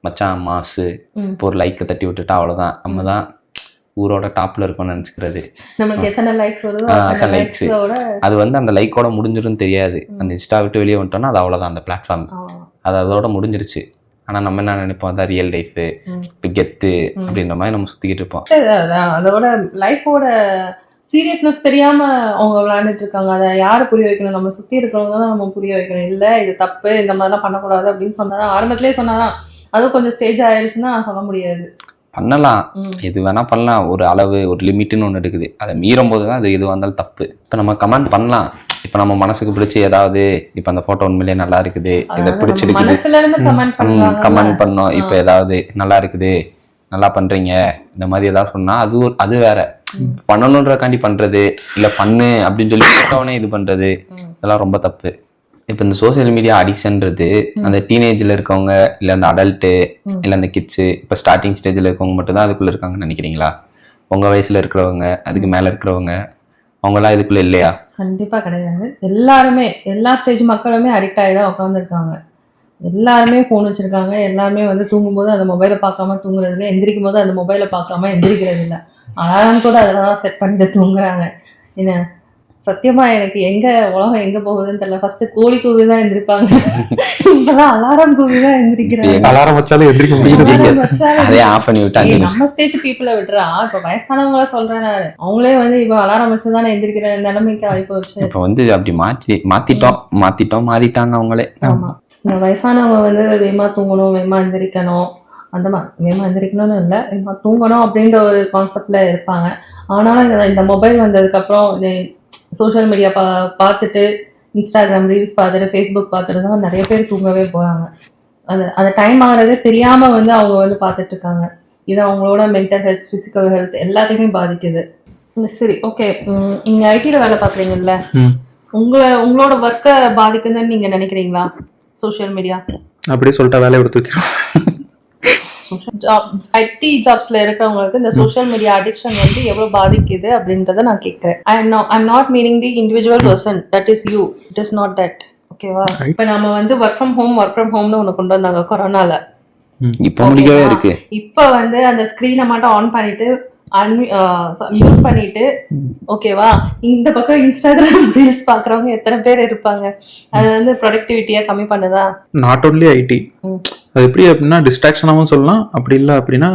மச்சான் மாசு இப்போ ஒரு லைக்கை தட்டி விட்டுட்டா அவ்வளோதான், நம்ம தான் ஊரோட டாப்ல இருக்கோம்னு நினச்சிக்கிறது. நம்மளுக்கு எத்தனை லைக்ஸ் வருதோ அந்த லைக்ஸோட அது வந்து அந்த லைக்கோட முடிஞ்சிடும் தெரியாது. அந்த இன்ஸ்டா விட்டு வெளியே வந்துட்டோம்னா அது அவ்வளோதான், அந்த பிளாட்ஃபார்ம் அது அதோட முடிஞ்சிருச்சு. ஆனால் நம்ம என்ன நினைப்போம், அதான் ரியல் லைஃபு, இப்போ கெத்து அப்படின்ற மாதிரி நம்ம சுற்றிக்கிட்டு இருப்போம். அதோட லைஃபோட சீரியஸ்னஸ் தெரியாம அவங்க விளையாண்டுட்டு இருக்காங்க. அதை யாரு புரிய வைக்கணும்? நம்ம சுத்தி இருக்கிறவங்க தான் நம்ம புரிய வைக்கணும். இல்ல இது தப்பு, இந்த மாதிரிலாம் பண்ணக்கூடாது அப்படின்னு சொன்னாதான், ஆரம்பத்திலேயே சொன்னாதான். அதுவும் கொஞ்சம் ஸ்டேஜ் ஆயிடுச்சுன்னா சொல்ல முடியாது. பண்ணலாம், எது வேணா பண்ணலாம். ஒரு அளவு, ஒரு லிமிட்னு ஒன்று இருக்குது. அதை மீறும் போது தான் அது எது வந்தாலும் தப்பு. இப்போ நம்ம கமெண்ட் பண்ணலாம். இப்போ நம்ம மனசுக்கு பிடிச்சி ஏதாவது, இப்போ அந்த போட்டோ உண்மையிலேயே நல்லா இருக்குது, இதை பிடிச்சிருக்குது, கமெண்ட் பண்ணோம். இப்போ ஏதாவது நல்லா இருக்குது, நல்லா பண்றீங்க, இந்த மாதிரி ஏதாவது சொன்னா அது வேற. பண்ணணுன்றக்காண்டி பண்றது, இல்லை பண்ணு அப்படின்னு சொல்லி போட்டோன்னே இது பண்றது, இதெல்லாம் ரொம்ப தப்பு. இப்போ இந்த சோசியல் மீடியா அடிக்ஷன்றது அந்த டீனேஜில் இருக்கவங்க, இல்லை அந்த அடல்ட்டு, இல்லை அந்த கிட்ஸு, இப்போ ஸ்டார்டிங் ஸ்டேஜில் இருக்கவங்க மட்டும்தான் அதுக்குள்ளே இருக்காங்கன்னு நினைக்கிறீங்களா? உங்கள் வயசில் இருக்கிறவங்க, அதுக்கு மேலே இருக்கிறவங்க, அவங்களாம் இதுக்குள்ளே இல்லையா? கண்டிப்பாக கிடையாது. எல்லாருமே, எல்லா ஸ்டேஜ் மக்களுமே அடிக்ட் ஆகி தான் உட்காந்துருக்காங்க. எல்லாருமே ஃபோன் வச்சுருக்காங்க. எல்லாருமே வந்து தூங்கும்போது அந்த மொபைலை பார்க்காம தூங்குறது இல்லை, எந்திரிக்கும் போது அந்த மொபைலை பார்க்காம எந்திரிக்கிறது இல்லை. அலாரம் கூட அதெல்லாம் செட் பண்ணிட்டு தூங்குறாங்க. என்ன சத்தியமா எனக்கு உலகம் எங்க போகுதுன்னு தெரியல. ஃபர்ஸ்ட் கோழி கூவி தான் எந்திரிப்பாங்க, இப்பெல்லாம் அலாரம் கூவி தான் எந்திரிக்கிறாங்க. அலாரம் வச்சாலும் எந்திரிக்க முடியல. நம்ம ஸ்டேஜ் பீப்புளை விட்டுறா, இப்ப வயசானவங்கள சொல்றேன் நானு, அவங்களே வந்து இப்ப அலாரம் வச்சுதானே எந்திரிக்கிற நிலைமைக்கு ஆயிப்போ வச்சு. இப்ப வந்து அப்படி மாறிட்டாங்க அவங்களே. ஆமா, இந்த வயசானவங்க வந்து வேகமா தூங்கணும், வேகமா எந்திரிக்கணும், அந்த மாதிரி வேகமா எந்திரிக்கணும்னு இல்லை, வேகமா தூங்கணும் அப்படின்ற ஒரு கான்செப்ட்ல இருப்பாங்க. ஆனாலும் இந்த மொபைல் வந்ததுக்கு அப்புறம் சோஷியல் மீடியா பார்த்துட்டு, இன்ஸ்டாகிராம் ரீல்ஸ் பார்த்துட்டு, ஃபேஸ்புக் பார்த்துட்டு தான் நிறைய பேர் தூங்கவே போகிறாங்க. அந்த டைம் ஆகிறதே தெரியாமல் வந்து அவங்க வந்து பார்த்துட்டு இருக்காங்க. இது அவங்களோட மென்டல் ஹெல்த், ஃபிசிக்கல் ஹெல்த் எல்லாத்தையுமே பாதிக்குது. சரி, ஓகே, நீங்கள் ஐடியில் வேலை பார்க்குறீங்கல்ல, உங்களோட ஒர்க்கை பாதிக்குதுன்னு நீங்கள் நினைக்கிறீங்களா சோஷியல் மீடியா? அப்படியே சொல்லிட்டா வேலையை எடுத்து வைக்கிறோம். ஐடி ஜாப்ஸ்ல இருக்கிறவங்களுக்கு இந்த சோஷியல் மீடியா அடிக்ஷன் வந்து எவ்வளவு பாதிக்குது அப்படின்றத நான் கேட்கிறேன். I'm not meaning the individual person, that is you, it is not that. ஓகேவா? இப்ப நம்ம வந்து ஒர்க் ஃப்ரம் ஹோம்னு ஒண்ணு கொண்டு வந்தாங்க கொரோனால. இப்ப முடியவே இருக்கு. இப்ப வந்து அந்த ஸ்கிரீனை மட்டும் ஆன் பண்ணிட்டு மியூட் பண்ணிட்டு, ஓகேவா, இந்த பக்கம் இன்ஸ்டாகிராம் ரீல்ஸ் பாக்குறவங்க எத்தனை பேர் இருப்பாங்க? அது வந்து ப்ரொடக்டிவிட்டியா கம்மி பண்ணுதா? நாட் ஒன்லி ஐடி, அது எப்படி அப்படின்னா டிஸ்ட்ராக்ஷனாகவும் சொல்லலாம், அப்படி இல்லை அப்படின்னா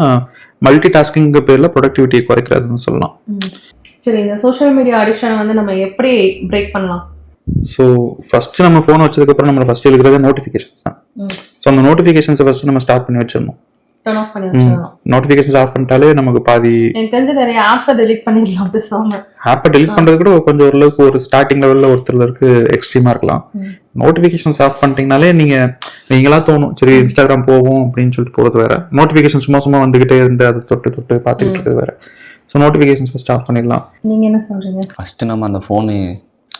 மல்டி டாஸ்கிங் பேர்ல ப்ரொடக்டிவிட்டியை குறைக்கிறதுன்னு சொல்லலாம். சரி, இந்த சோஷியல் மீடியா அடிக்ஷனை வந்து நம்ம எப்படி பிரேக் பண்ணலாம்? ஸோ ஃபர்ஸ்ட் நம்ம ஃபோன் வச்சதுக்கப்புறம் நம்ம ஃபர்ஸ்ட் இருக்கிறது நோட்டிஃபிகேஷன்ஸ் தான். ஸோ அந்த நோட்டிஃபிகேஷன்ஸை ஃபர்ஸ்ட் நம்ம ஸ்டார்ட் பண்ணி வச்சிடணும். டர்ன் ஆஃப் பண்ணி வச்சிடணும். நோட்டிஃபிகேஷன்ஸ் ஆஃப் பண்ணிட்டாலே நமக்கு பாதி, எனக்கு தெரிஞ்ச நிறைய ஆப்ஸை டெலீட் பண்ணிடலாம் பேசாம. ஆப்பை டெலீட் பண்ணுறது கூட கொஞ்சம் ஓரளவுக்கு ஒரு ஸ்டார்டிங் லெவலில் ஒருத்தருக்கு எக்ஸ்ட்ரீமாக இருக்கலாம். நோட்டிஃபிகேஷன்ஸ் ஆஃப் பண்ணிட்டீங்கனாலே நீங்களா தோணும், சரி இன்ஸ்டாகிராம் போகும் அப்படின்னு சொல்லிட்டு போகிறது வேற, நோட்டிஃபிகேஷன் சும்மா வந்துகிட்டே இருந்து அதை தொட்டு பார்த்துக்கிட்டு இருக்கிறது வேற. ஸோ நோட்டிஃபிகேஷன்ஸ் ஃபர்ஸ்ட் ஆஃப் பண்ணிடலாம். நீங்க என்ன சொல்றீங்க? ஃபர்ஸ்ட் நம்ம அந்த ஃபோனு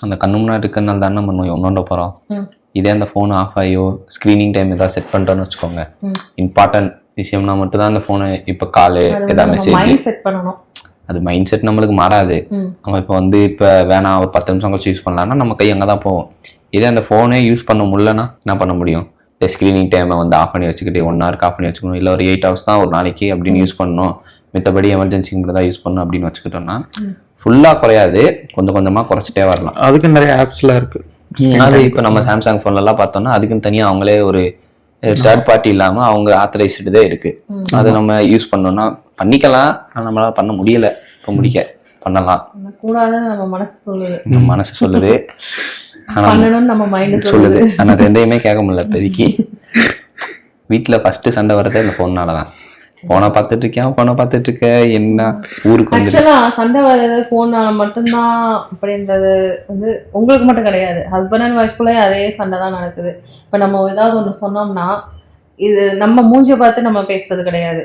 அந்த கண்ணு முன்னாடி இருக்கிறனால தானே நம்ம ஒன்னொண்ட போகிறோம். இதே அந்த ஃபோன் ஆஃப் ஆகியோ ஸ்க்ரீனிங் டைம் ஏதாவது செட் பண்ணுறோன்னு வச்சுக்கோங்க, இம்பார்ட்டன்ட் விஷயம்னா மட்டும் தான் அந்த ஃபோனு, இப்போ காலு ஏதாவது மெசேஜ் செட் பண்ணணும். அது மைண்ட் செட் நம்மளுக்கு மாறாது. நம்ம இப்போ வந்து இப்போ வேணாம் ஒரு 10 நிமிஷம் கழிச்சு யூஸ் பண்ணலாம்னா நம்ம கை அங்கே தான் போவோம். இதே அந்த ஃபோனே யூஸ் பண்ண முடியலன்னா என்ன பண்ண முடியும்? ஸ்க்ரீனிங் டைமை வந்து ஆஃப் பண்ணி வச்சுக்கிட்டு 1 hour ஆஃப் பண்ணி வச்சுக்கணும், இல்லை ஒரு 8 hours தான் ஒரு நாளைக்கு அப்படின்னு யூஸ் பண்ணணும், மித்தபடி எமர்ஜென்சிக்கு மட்டும் தான் யூஸ் பண்ணணும் அப்படின்னு வச்சுக்கிட்டோம்னா ஃபுல்லாக குறையாது, கொஞ்சம் கொஞ்சமாக குறைச்சிட்டே வரலாம். அதுக்கு நிறைய ஆப்ஸ்லாம் இருக்கு. அது இப்போ நம்ம சாம்சங் ஃபோன்லலாம் பார்த்தோம்னா அதுக்குன்னு தனியாக அவங்களே ஒரு தேர்ட் பார்ட்டி இல்லாமல் அவங்க ஆத்தரைஸ்டு இருக்கு. அதை நம்ம யூஸ் பண்ணோம்னா பண்ணிக்கலாம், ஆனால் நம்மளால பண்ண முடியல. இப்போ முடிக்க பண்ணலாம் கூடாதுன்னு நம்ம மனசு சொல்லுது, நம்ம மனசு சொல்லுது, நம்ம மைண்ட் சொல்லுது. ஆனா ரெண்டையுமே கேட்க முடியல இப்போதைக்கு. வீட்டுல ஃபர்ஸ்ட் சண்டை வர்றதே இந்த ஃபோன்னாலதான். போனை பார்த்துட்டு இருக்க என்ன ஊருக்கு வந்து சண்டை வர்றது ஃபோனால மட்டும்தான் அப்படின்றது வந்து உங்களுக்கு மட்டும் கிடையாது, ஹஸ்பண்ட் அண்ட் ஒய்ஃப்குள்ளே அதே சண்டை தான் நடக்குது. இப்போ நம்ம ஏதாவது ஒன்று சொன்னோம்னா இது நம்ம மூஞ்சிய பார்த்து நம்ம பேசுறது கிடையாது,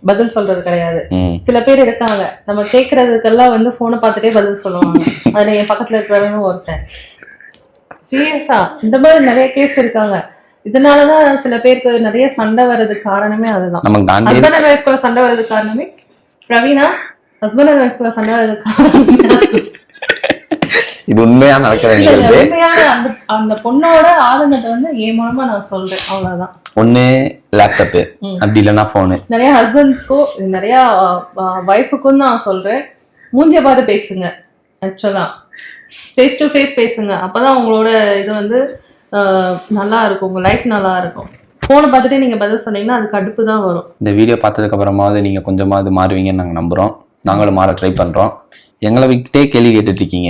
பதில் சொல்றது கிடையாது. சில பேர் இருக்காங்க நம்ம கேக்குறதுக்கெல்லாம் வந்து போனை பார்த்துட்டே பதில் சொல்லுவாங்க. அதுல என் பக்கத்துல இருக்கிறவங்க ஒருத்தன் சீரியஸா இந்த மாதிரி நிறைய கேஸ் இருக்காங்க. இதனாலதான் சில பேருக்கு நிறைய சண்டை வர்றதுக்கு காரணமே அதுதான். ஹஸ்பண்ட் அண்ட் ஒய்ஃப்குள்ள சண்டை வர்றதுக்கு காரணமே பிரவீனா, ஹஸ்பண்ட் அண்ட் ஒய்ஃப்குள்ள சண்டை வர்றதுக்கு காரணமே இது உண்மையா நடக்கிறது. உண்மையான அந்த பொண்ணோட ஆதங்கத்தை வந்து என் மூலமா நான் சொல்றேன், அவ்வளவுதான். ஒண்ணு லேப்டாப்பு, அப்படி இல்லைன்னா போனு. நிறைய ஹஸ்பண்ட்ஸ்க்கும் நிறைய ஒய்ஃபுக்கும் நான் சொல்றேன், மூஞ்சிய பார்த்து பேசுங்க. ஆக்சுவலா ஃபேஸ் டு ஃபேஸ் பேசுங்க. அப்பதான் உங்களோட இது வந்து நல்லா இருக்கும், உங்க லைஃப் நல்லா இருக்கும். போனை பார்த்துட்டு நீங்க பதில் சொன்னீங்கன்னா அது கடுப்பு தான் வரும். இந்த வீடியோ பார்த்ததுக்கு அப்புறமாவது நீங்க கொஞ்சமாவது மாறுவீங்கன்னு நாங்க நம்புறோம். நாங்களும் மாற ட்ரை பண்றோம். எங்களை விட்டே கேள்வி கேட்டுட்டு இருக்கீங்க.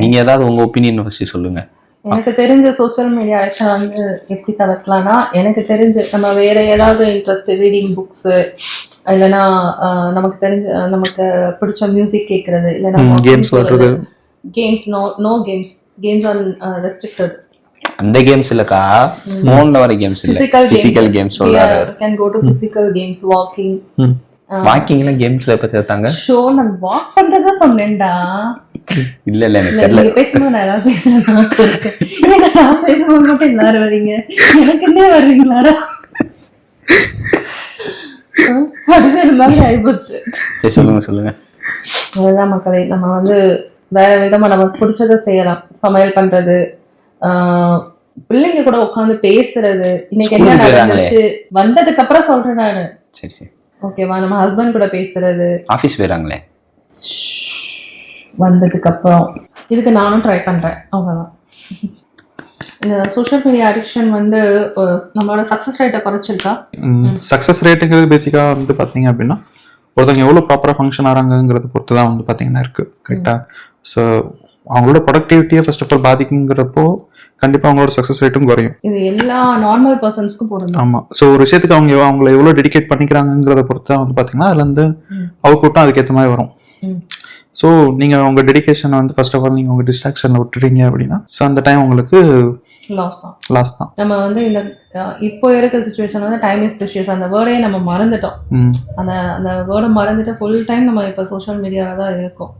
நீங்க ஏதாவது உங்க ஒப்பீனியன் ஃபர்ஸ்ட் சொல்லுங்க. எனக்கு தெரிஞ்ச சோசியல் மீடியா அடிக்ஷன் வந்து எப்படி தவிர்க்கலாம்னா, எனக்கு தெரிஞ்சு நம்ம வேற ஏதாவது இன்ட்ரெஸ்ட், ரீடிங் புக்ஸ், இல்லைன்னா நமக்கு தெரிஞ்ச நமக்கு பிடிச்ச மியூசிக் கேட்கறது, இல்லைன்னா கேம்ஸ் விளையாடுறது. Games no games are restricted. அந்த கேம்ஸ் இல்லக்கா, போன்ல வர கேம்ஸ் இல்ல, பிசிக்கல் கேம்ஸ் சொல்றாரு. Can go to physical games, வாக்கிங்ல கேம்ஸ்ல எப்ப சேர்த்தாங்க? ஷோ நான் வாக் பண்றத சொன்னேன்டா. இல்ல எனக்கு தெரியல. நீங்க பேசும்போது நான் ஏதாவது பேசுறேன், நான் பேசும்போது மட்டும் எல்லாரும் வரீங்க, எனக்கு என்ன வர்றீங்களாடா? அது மாதிரி ஆயிப்போச்சு. சொல்லுங்க. அதுதான் மக்களே, நம்ம வந்து வேற விதமா நமக்கு பிடிச்சதை செய்யலாம். சமையல் பண்றது, பிள்ளைங்க கூட உட்காந்து பேசுறது. இன்னைக்கு என்ன நடந்துச்சு வந்ததுக்கு அப்புறம் சொல்றேன் நானு. சரி ஓகேவா? நம்ம ஹஸ்பண்ட் கூட பேசுறது. ஆபீஸ் போயிறாங்களே வந்ததுக்கு அப்புறம். இதுக்கு நானும் ட்ரை பண்றேன், அவ்வளவுதான். இந்த சோஷியல் மீடியா அடிக்ஷன் வந்து நம்மளோட சக்சஸ் ரேட்டை குறைச்சிருக்கா? சக்சஸ் ரேட்டுங்கிறது பேசிக்கா வந்து பாத்தீங்க அப்படின்னா ஒருத்தவங்க எவ்வளவு ப்ராப்பரா ஃபங்க்ஷன் ஆறாங்கிறத பொறுத்து தான் வந்து பாத்தீங்கன்னா இருக்கு. கரெக்டா? ஸோ அவங்களோட ப்ரொடக்டிவிட்டியை ஃபர்ஸ்ட் ஆஃப் ஆல் பாதிக்குங்கிறப்போ கண்டிப்பா அவங்களோட சக்சஸ் ரேட்டும் குறையும். இது எல்லா நார்மல் பர்சன்ஸ்க்கும் பொருந்தும். ஆமா. ஸோ ஒரு விஷயத்துக்கு அவங்கள எவ்வளவு டெடிகேட் பண்ணிக்கிறாங்கிறத பொறுத்து தான் வந்து பாத்தீங்கன்னா அதுல இருந்து அவுட்புட்டும் அதுக்கேற்ற மாதிரி வரும். ஸோ நீங்க உங்க டெடிகேஷன் வந்து ஃபர்ஸ்ட் ஆஃப் ஆல் நீங்க உங்க டிஸ்ட்ராக்ஷன்ல விட்டுறீங்க அப்படின்னா ஸோ அந்த டைம் உங்களுக்கு லாஸ் தான். நம்ம வந்து இந்த இப்போ இருக்கிற சிச்சுவேஷன் வந்து டைம் இஸ் ப்ரெஷியஸ் அந்த வேர்டே நம்ம மறந்துட்டோம். அந்த வேர்டை மறந்துட்டு ஃபுல் டைம் நம்ம இப்போ சோஷியல் மீடியாவில் தான் இருக்கோம்.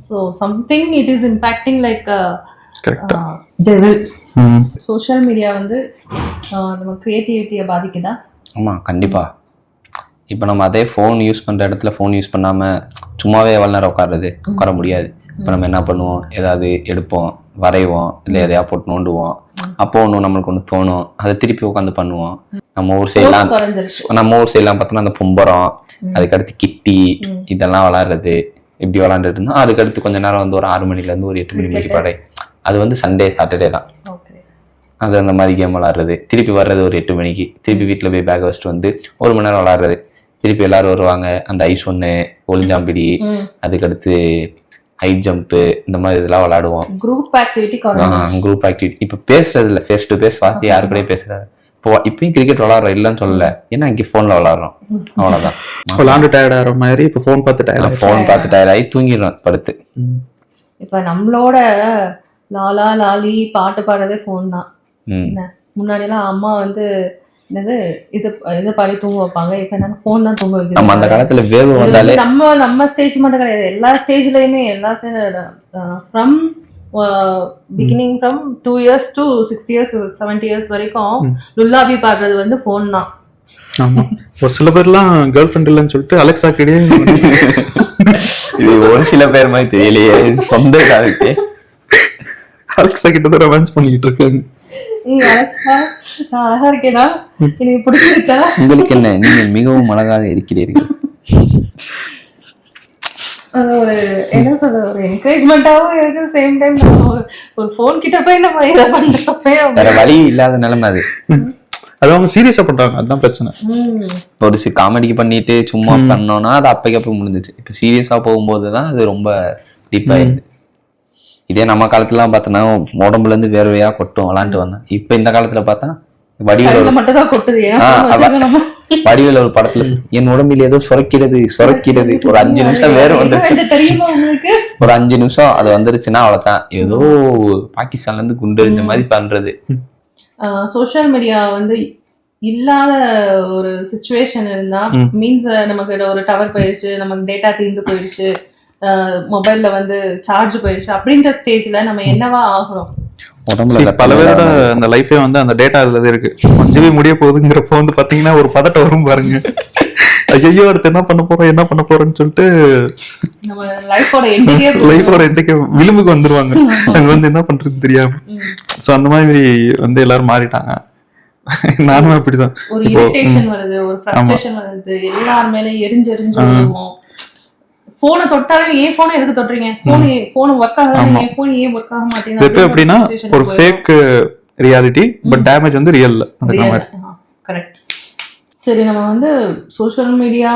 So something it is impacting like devil. Social media வந்து நம்ம கிரியேட்டிவிட்டியை பாதிக்குதா? ஆமாம், கண்டிப்பாக. இப்போ நம்ம அதே ஃபோன் யூஸ் பண்ணுற இடத்துல ஃபோன் யூஸ் பண்ணாமல் சும்மாவே எவ்வளோ நேரம் உட்கார முடியாது. இப்போ நம்ம என்ன பண்ணுவோம், ஏதாவது எடுப்போம், வரைவோம், இல்லை எதையா போட்டு நோண்டுவோம். அப்போ ஒன்று நம்மளுக்கு ஒன்று தோணும், அதை திருப்பி உட்காந்து பண்ணுவோம். நம்ம ஊர் சைட்லாம் பார்த்தோன்னா அந்த பொம்பரம், அதுக்கடுத்து கிட்டி, இதெல்லாம் விளாட்றது. இப்படி விளாண்டுட்டு இருந்தோம். அதுக்கடுத்து கொஞ்ச நேரம் வந்து ஒரு 6 மணிலேருந்து ஒரு 8 மணி வரைக்கும் படை. அது வந்து சண்டே சாட்டர்டே தான். அது அந்த மாதிரி கேம் விளாட்றது. திருப்பி வர்றது ஒரு 8 மணிக்கு. திருப்பி வீட்டில் போய் பேக் வச்சுட்டு வந்து 1 மணி நேரம் விளாட்றது. திருப்பி எல்லாரும் வருவாங்க. அந்த ஐஸ் ஒன்று, ஒளிஞ்சாம்பிடி, அதுக்கடுத்து ஹைட் ஜம்ப்பு, இந்த மாதிரி இதெல்லாம் விளாடுவோம். Group activity. இப்போ பேசுறது இல்லை, ஃபேஸ் டு ஃபேஸ் வாசி யாரு கூட பேசுறாரு. இப்போ இப்பயும் கிரிக்கெட் விளாட்றோம், இல்லைன்னு சொல்லல. ஏன்னா இங்கே ஃபோனில் விளாட்றோம், அவ்வளோதான். விளாண்டு டயர்ட் ஆகிற மாதிரி இப்போ ஃபோன் பார்த்து டயர்ட் ஆகி தூங்கிடுறோம் படுத்து. இப்போ நம்மளோட லாலா லாலி பாட்டு பாடுறதே ஃபோன் தான். முன்னாடியெல்லாம் அம்மா வந்து இது பாடி தூங்க வைப்பாங்க. இப்போ என்ன ஃபோன் தான் தூங்க வைக்கிறது. அந்த காலத்துல வேர்வை வந்தாலே நம்ம ஸ்டேஜ் மட்டும் கிடையாது, எல்லா ஸ்டேஜ்லயுமே from beginning from 2 years to 60 years 70 years வரைக்கும் லுல்லாபி பாடுறது வந்து ஃபோன் தான். ஆமா. ஒரு சில பேர்லாம் கேர்ள் ஃப்ரெண்ட் இல்லைன்னு சொல்லிட்டு அலெக்சா கிட்டே இது ஒரு சில பேர் மாதிரி தெரியலையே, சொந்த காலத்து அலெக்சா கிட்ட தான் ரொமான்ஸ் பண்ணிட்டு இருக்காங்க. அலெக்சா நான் அழகா இருக்கேனா, எனக்கு பிடிச்சிருக்கா, உங்களுக்கு என்ன, நீங்கள் மிகவும் அழகாக இருக்கிறீர்கள். அது ஒரு என்ன சொல்ற, ஒரு என்கரேஜ்மெண்டாவும் இருக்கு. சேம் டைம் ஒரு ஃபோன் கிட்ட போய் நம்ம இதை பண்றோம், வேற வழி இல்லாத நிலைமை அது. அது அவங்க சீரியஸா பண்றாங்க, அதுதான் பிரச்சனை. ஒரு காமெடிக்கு பண்ணிட்டு சும்மா பண்ணோம்னா அது அப்பைக்கு அப்ப முடிஞ்சிச்சு. இப்ப சீரியஸா போகும்போதுதான் அது ரொம்ப டீப்பாயிருது. இதே நம்ம காலத்துல பார்த்தோன்னா உடம்புல இருந்து வேர்வையா கொட்டும் விளாண்டு வந்தேன். இப்ப இந்த காலத்துல பார்த்தா வடிவேல ஒரு படத்துல என் உடம்பில் ஏதோ சுரக்கிறது ஒரு 5 நிமிஷம் வேறு வந்துருச்சு. ஒரு 5 நிமிஷம் அது வந்துருச்சுன்னா அவ்வளவுதான், ஏதோ பாகிஸ்தான்ல இருந்து குண்டு எறிஞ்ச மாதிரி பண்றது. சோஷியல் மீடியா வந்து இல்லாத ஒரு சுச்சுவேஷன் இருந்தா மீன்ஸ் நமக்கு ஒரு டவர் போயிடுச்சு, நமக்கு டேட்டா தீர்ந்து போயிடுச்சு, மொபைல்ல வந்து சார்ஜ் போயிடுச்சு அப்படின்ற ஸ்டேஜ்ல நம்ம என்னவா ஆகுறோம்? பல பேரோட அந்த லைஃபே வந்து அந்த டேட்டா அதுல இருக்கு. 1 GB முடிய போகுதுங்கிறப்போ வந்து பாத்தீங்கன்னா ஒரு பதட்டம் வரும் பாருங்க. ஐயோ அடுத்து என்ன பண்ண போறோம்னு சொல்லிட்டு நம்ம லைஃபோட எண்டுக்கே விளிம்புக்கு வந்துருவாங்க. அங்க வந்து என்ன பண்றது தெரியாம. சோ அந்த மாதிரி வந்து எல்லாரும் மாறிட்டாங்க. நானும் அப்படிதான். ஒரு இரிட்டேஷன் வருது, ஒரு ஃப்ரஸ்ட்ரேஷன் வருது, எல்லார் மேல எரிஞ்சு வருவோம். போனை தொட்டாலே ஏன் போனை எதுக்கு தொட்டுறீங்க, போன் ஒர்க் ஆகலாம், ஏன் போன் ஏன் ஒர்க் ஆக மாட்டேங்குது. இப்போ எப்படின்னா ஒரு ஃபேக் ரியாலிட்டி பட் டேமேஜ் வந்து ரியல்ல அந்த மாதிரி. கரெக்ட். சரி, நம்ம வந்து சோஷியல் மீடியா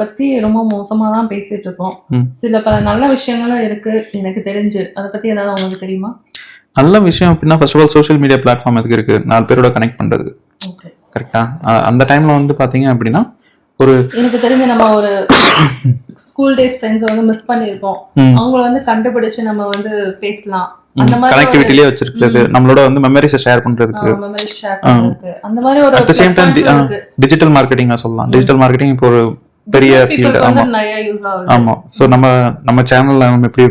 பத்தி ரொம்ப மோசமா தான் பேசிட்டு இருக்கோம். சில பல நல்ல விஷயங்களும் இருக்கு எனக்கு தெரிஞ்சு. அதை பத்தி ஏதாவது உங்களுக்கு தெரியுமா? நல்ல விஷயம் அப்படின்னா first of all social media platform எதுக்கு இருக்கு? 4 பேரோட கனெக்ட் பண்றது. கரெக்டா? அந்த டைம்ல வந்து பாத்தீங்க அப்படின்னா ஒரு எனக்கு தெரிஞ்ச நம்ம ஒரு ஸ்கூல் டேஸ் ஃப்ரெண்ட்ஸ் வந்து மிஸ் பண்ணிருக்கோம், அவங்கள வந்து கண்டுபிடிச்சு நம்ம வந்து பேசலாம். அந்த மாதிரி கனெக்டிவிட்டிலே வச்சிருக்கிறது, நம்மளோட வந்து மெமரிஸை ஷேர் பண்றதுக்கு, அந்த மாதிரி ஒரு at the same time digital marketing சொல்லலாம். டிஜிட்டல் மார்க்கெட்டிங் இப்போ ஒரு பெரிய ஃபீல்ட். ஆமா நிறைய யூஸ் ஆகுது. ஆமா. சோ நம்ம சேனல்ல நம்ம எப்படி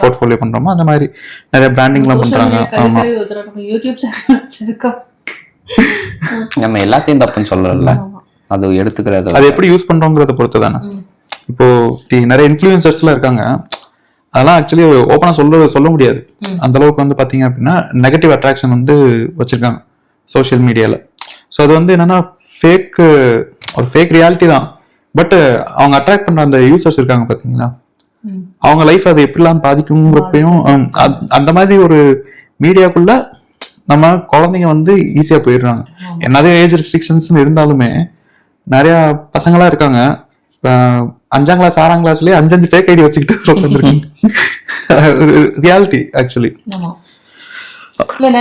போர்ட்ஃபோலியோ பண்றோமோ அந்த மாதிரி நிறைய பிராண்டிங்லாம் பண்றாங்க. ஆமா, யூடியூப் சேனல் வச்சிருக்கோம். நம்ம எல்லாத்தையும் தப்புன்னு சொல்லல, அது எடுத்துக்கிறது அது எப்படி யூஸ் பண்றோங்கிறத பொறுத்து தானே. இப்போ நிறைய இன்ஃப்ளூயன்சர்ஸ்லாம் இருக்காங்க, அதெல்லாம் ஆக்சுவலி ஓப்பனா சொல்ல முடியாது. அந்த அளவுக்கு வந்து பாத்தீங்க அப்படின்னா நெகட்டிவ் அட்ராக்ஷன் வந்து வச்சிருக்காங்க சோஷியல் மீடியால. ஸோ அது வந்து என்னன்னா ஒரு ஃபேக் ரியாலிட்டி தான். பட் அவங்க அட்ராக்ட் பண்ற அந்த யூசர்ஸ் இருக்காங்க பாத்தீங்களா, அவங்க லைஃப் அது எப்படிலாம் பாதிக்குங்கிறப்பையும் அந்த மாதிரி ஒரு மீடியாக்குள்ள நம்ம குழந்தைங்க வந்து ஈஸியா போயிடுறாங்க. என்னதே ஏஜ் ரெஸ்ட்ரிக்ஷன்ஸ் இருந்தாலுமே நிறைய பசங்களா இருக்காங்க 5ஆம் கிளாஸ் 6ஆம் கிளாஸ்லயே 5 ஃபேக் ஐடி வச்சுக்கிட்டு உட்காந்துருக்காங்க. Reality actually. இல்ல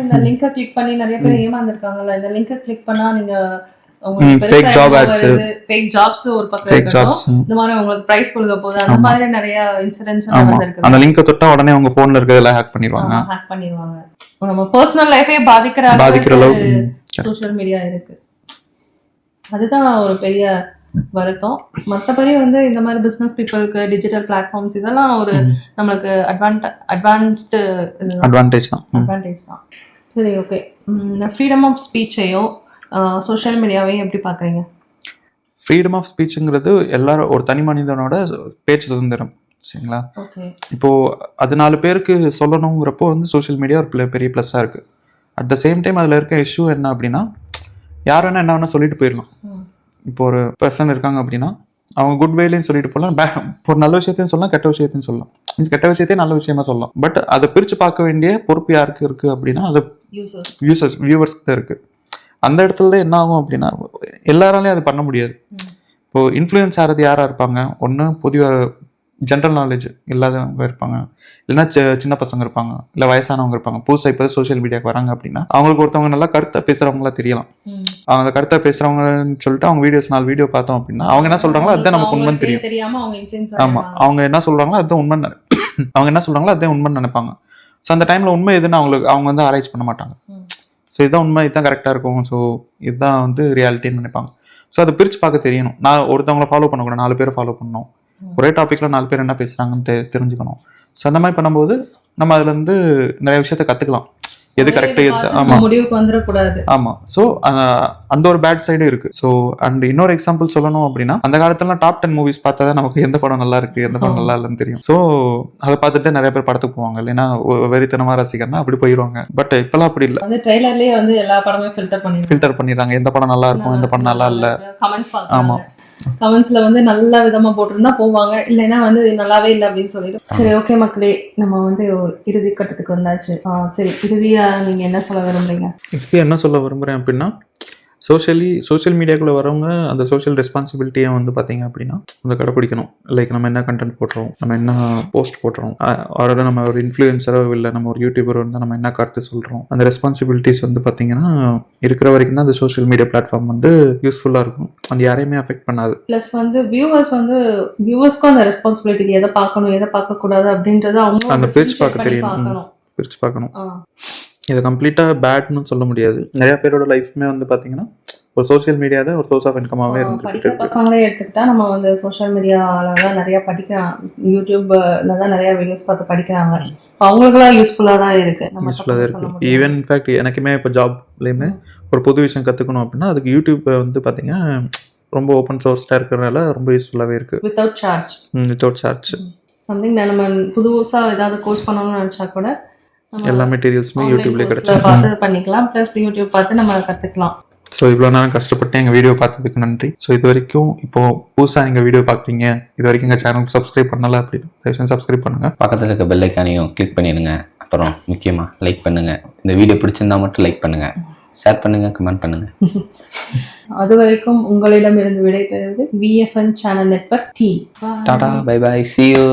இந்த லிங்கை கிளிக் பண்ணி நிறைய பேர் ஏமாந்துருக்காங்கல்ல. இந்த லிங்கை கிளிக் பண்ணா நீங்க fake job ads, fake jobs ஒரு பக்கம் இருக்கட்டும், இந்த மாதிரி உங்களுக்கு பிரைஸ் கொடுக்க போகுது, அந்த மாதிரி நிறைய இன்சிடென்ட்ஸ் நடந்திருக்கு. அந்த லிங்கை தொட்டா உடனே உங்க போன்ல இருக்கிறதெல்லாம் ஹேக் பண்ணிடுவாங்க. நம்ம பர்சனல் லைஃபே பாதிக்கிற அளவுக்கு சோஷியல் மீடியா இருக்கு. அதுதான் ஒரு பெரிய வருத்தம். மற்றபடி வந்து இந்த மாதிரி பிசினஸ் பீப்புளுக்கு டிஜிட்டல் பிளாட்ஃபார்ம்ஸ் இதெல்லாம் ஒரு நம்மளுக்கு அட்வான்டேஜ் தான். சரி, ஓகே. ஃப்ரீடம் ஆஃப் ஸ்பீச்சையும் சோஷியல் மீடியாவையும் எப்படி பார்க்குறீங்க? ஃப்ரீடம் ஆஃப் ஸ்பீச்சுங்கிறது எல்லாரும் ஒரு தனி மனிதனோட பேச்சு சுதந்திரம். சரிங்களா? இப்போ அது 4 பேருக்கு சொல்லணுங்கிறப்போ வந்து சோஷியல் மீடியா ஒரு பெரிய ப்ளஸ்ஸாக இருக்கு. அட் த சேம் டைம் அதில் இருக்க இஷ்யூ என்ன அப்படின்னா, யார் வேணா என்ன வேணா சொல்லிட்டு போயிடலாம். இப்போ ஒரு பர்சன் இருக்காங்க அப்படின்னா அவங்க குட் வேலையும் சொல்லிட்டு போகலாம், ஒரு நல்ல விஷயத்தையும் சொல்லலாம், கெட்ட விஷயத்தையும் சொல்லலாம். கெட்ட விஷயத்தையும் நல்ல விஷயமா சொல்லலாம். பட் அதை பிரித்து பார்க்க வேண்டிய பொறுப்பு யாருக்கு இருக்கு அப்படின்னா அது வியூவர்ஸ்க்கு தான் இருக்கு. அந்த இடத்துல என்ன ஆகும் அப்படின்னா எல்லாராலையும் அது பண்ண முடியாது. இப்போ இன்ஃப்ளூயன்ஸ் ஆகிறது யாரா இருப்பாங்க? ஒன்று பொதுவாக ஜென்ரல் நாலேஜ் இல்லாதவங்க இருப்பாங்க, இல்லைன்னா சின்ன பசங்க இருப்பாங்க, இல்லை வயசானவங்க இருப்பாங்க. புதுசாக இப்போ சோஷியல் மீடியாவுக்கு வராங்க அப்படின்னா அவங்களுக்கு ஒருத்தவங்க நல்லா கருத்தை பேசுறவங்களா தெரியலாம். அவங்க அந்த கருத்தை பேசுறவங்கன்னு சொல்லிட்டு அவங்க 4 வீடியோ பார்த்தோம் அப்படின்னா அவங்க என்ன சொல்றாங்களோ அதுதான் நமக்கு உண்மைன்னு தெரியும். ஆமா, அவங்க என்ன சொல்றாங்களோ அதுதான் உண்மை, அவங்க என்ன சொல்றாங்களோ அதுதான் உண்மைன்னு நினைப்பாங்க. ஸோ அந்த டைம்ல உண்மை எதுன்னு அவங்க வந்து ஆராய்ச்சி பண்ண மாட்டாங்க. ஸோ இதுதான் உண்மை, இதுதான் கரெக்டாக இருக்கும், ஸோ இதுதான் வந்து ரியாலிட்டின்னு நினைப்பாங்க. ஸோ அதை பிரித்து பார்க்க தெரியணும். நான் ஒருத்தவங்களை ஃபாலோ பண்ணக்கூடாது, 4 பேரை ஃபாலோ பண்ணணும். ஒரே டாப்பிக்ல 4 பேர் என்ன பேசுறாங்கன்னு தெரிஞ்சுக்கணும். ஸோ அந்த மாதிரி பண்ணும்போது நம்ம அதுல இருந்து நிறைய விஷயத்த கத்துக்கலாம். எது கரெக்ட், ஆமா, முடிவுக்கு வந்துடக்கூடாது. ஆமா. ஸோ அந்த ஒரு பேட் சைடும் இருக்கு. ஸோ அண்ட் இன்னொரு எக்ஸாம்பிள் சொல்லணும் அப்படின்னா அந்த காலத்துல டாப் 10 மூவிஸ் பார்த்தா தான் நமக்கு எந்த படம் நல்லா இருக்கு எந்த படம் நல்லா இல்லைன்னு தெரியும். ஸோ அதை பார்த்துட்டு நிறைய பேர் படத்துக்கு போவாங்க, இல்லைன்னா வெறித்தனமா ரசிகர்னா அப்படி போயிடுவாங்க. பட் இப்பெல்லாம் அப்படி இல்லை. அந்த ட்ரெய்லர்லயே வந்து எல்லா படமே ஃபில்டர் பண்ணிடுறாங்க, எந்த படம் நல்லா இருக்கும் எந்த படம் நல்லா இல்லை. ஆமா, கமெண்ட்ஸ்ல வந்து நல்ல விதமா போட்டிருந்தா போவாங்க, இல்லைன்னா வந்து நல்லாவே இல்லை அப்படின்னு சொல்லிட்டு. சரி, ஓகே மக்களே, நம்ம வந்து ஒரு இறுதி கட்டத்துக்கு வந்தாச்சு. சரி, இறுதியா நீங்க என்ன சொல்ல விரும்புறீங்க? என்ன சொல்ல விரும்புறேன் அப்படின்னா சோஷியல் மீடியாக்குள்ளே வரவங்க அந்த சோஷியல் ரெஸ்பான்சிபிலிட்டியை வந்து பார்த்தீங்க அப்படின்னா அதை கடைப்பிடிக்கணும். லைக் நம்ம என்ன கண்டென்ட் போடுறோம், நம்ம என்ன போஸ்ட் போடுறோம், அவரோட நம்ம ஒரு இன்ஃப்ளூயன்சரோ இல்லை நம்ம ஒரு யூடியூபரோ வந்து நம்ம என்ன கருத்து சொல்கிறோம், அந்த ரெஸ்பான்சிபிலிட்டிஸ் வந்து பார்த்தீங்கன்னா இருக்கிற வரைக்கும் தான் அந்த சோஷியல் மீடியா பிளாட்ஃபார்ம் வந்து யூஸ்ஃபுல்லாக இருக்கும். அது யாரையுமே அஃபெக்ட் பண்ணாது. ப்ளஸ் வந்து வியூவர்ஸ்க்கும் அந்த ரெஸ்பான்சிபிலிட்டி எதை பார்க்கணும் எதை பார்க்கக்கூடாது அப்படின்றத அவங்க அந்த பிரிச்சு பார்க்க தெரியணும், பிரிச்சு பார்க்கணும். இதை கம்ப்ளீட்டாக பேட்னு சொல்ல முடியாது. நிறைய பேரோட லைஃப்மே வந்து பார்த்தீங்கன்னா ஒரு சோஷியல் மீடியா தான் ஒரு சோர்ஸ் ஆஃப் இன்கமாகவே இருந்துட்டு படிக்கிற பசங்களே எடுத்துக்கிட்டா நம்ம வந்து சோஷியல் மீடியால தான் நிறைய படிக்கிறாங்க, யூடியூப்ல தான் நிறைய வீடியோஸ் பார்த்து படிக்கிறாங்க. அவங்களுக்குலாம் யூஸ்ஃபுல்லாக தான் இருக்கு. நம்ம யூஸ்ஃபுல்லாக தப்பு இருக்கு. சொல்ல முடியாது. ஈவன் இன்ஃபேக்ட் எனக்குமே இப்போ ஜாப்லேயுமே ஒரு புது விஷயம் கற்றுக்கணும் அப்படின்னா அதுக்கு யூடியூப் வந்து பார்த்தீங்கன்னா ரொம்ப ஓப்பன் சோர்ஸ்டாக இருக்கிறதுனால ரொம்ப யூஸ்ஃபுல்லாகவே இருக்குது. Without charge. Without charge. Something நம்ம புதுசாக ஏதாவது கோர்ஸ் பண்ணணும்னு நினச்சா கூட எல்லா மெட்டீரியல்ஸுமே யூடியூப்லேயே கிடைச்சிடும். பார்த்து பண்ணிக்கலாம், ப்ளஸ் யூடியூப் பார்த்து நம்ம கற்றுக்கலாம். ஸோ இவ்வளோ நேரம் கஷ்டப்பட்டு எங்கள் வீடியோ பார்த்ததுக்கு நன்றி. ஸோ இது வரைக்கும் இப்போது புதுசாக எங்கள் வீடியோ பார்க்குறீங்க, இது வரைக்கும் எங்கள் சேனலுக்கு சப்ஸ்கிரைப் பண்ணல அப்படின்னு தயவுசெய்து சப்ஸ்கிரைப் பண்ணுங்கள். பக்கத்தில் இருக்க பெல் ஐக்கானையும் கிளிக் பண்ணிடுங்க. அப்புறம் முக்கியமாக லைக் பண்ணுங்கள். இந்த வீடியோ பிடிச்சிருந்தா மட்டும் லைக் பண்ணுங்கள், ஷேர் பண்ணுங்கள், கமெண்ட் பண்ணுங்கள். அது வரைக்கும் உங்களிடமிருந்து விடைபெறுவது VFN channel network team. Tata, bye bye, see you.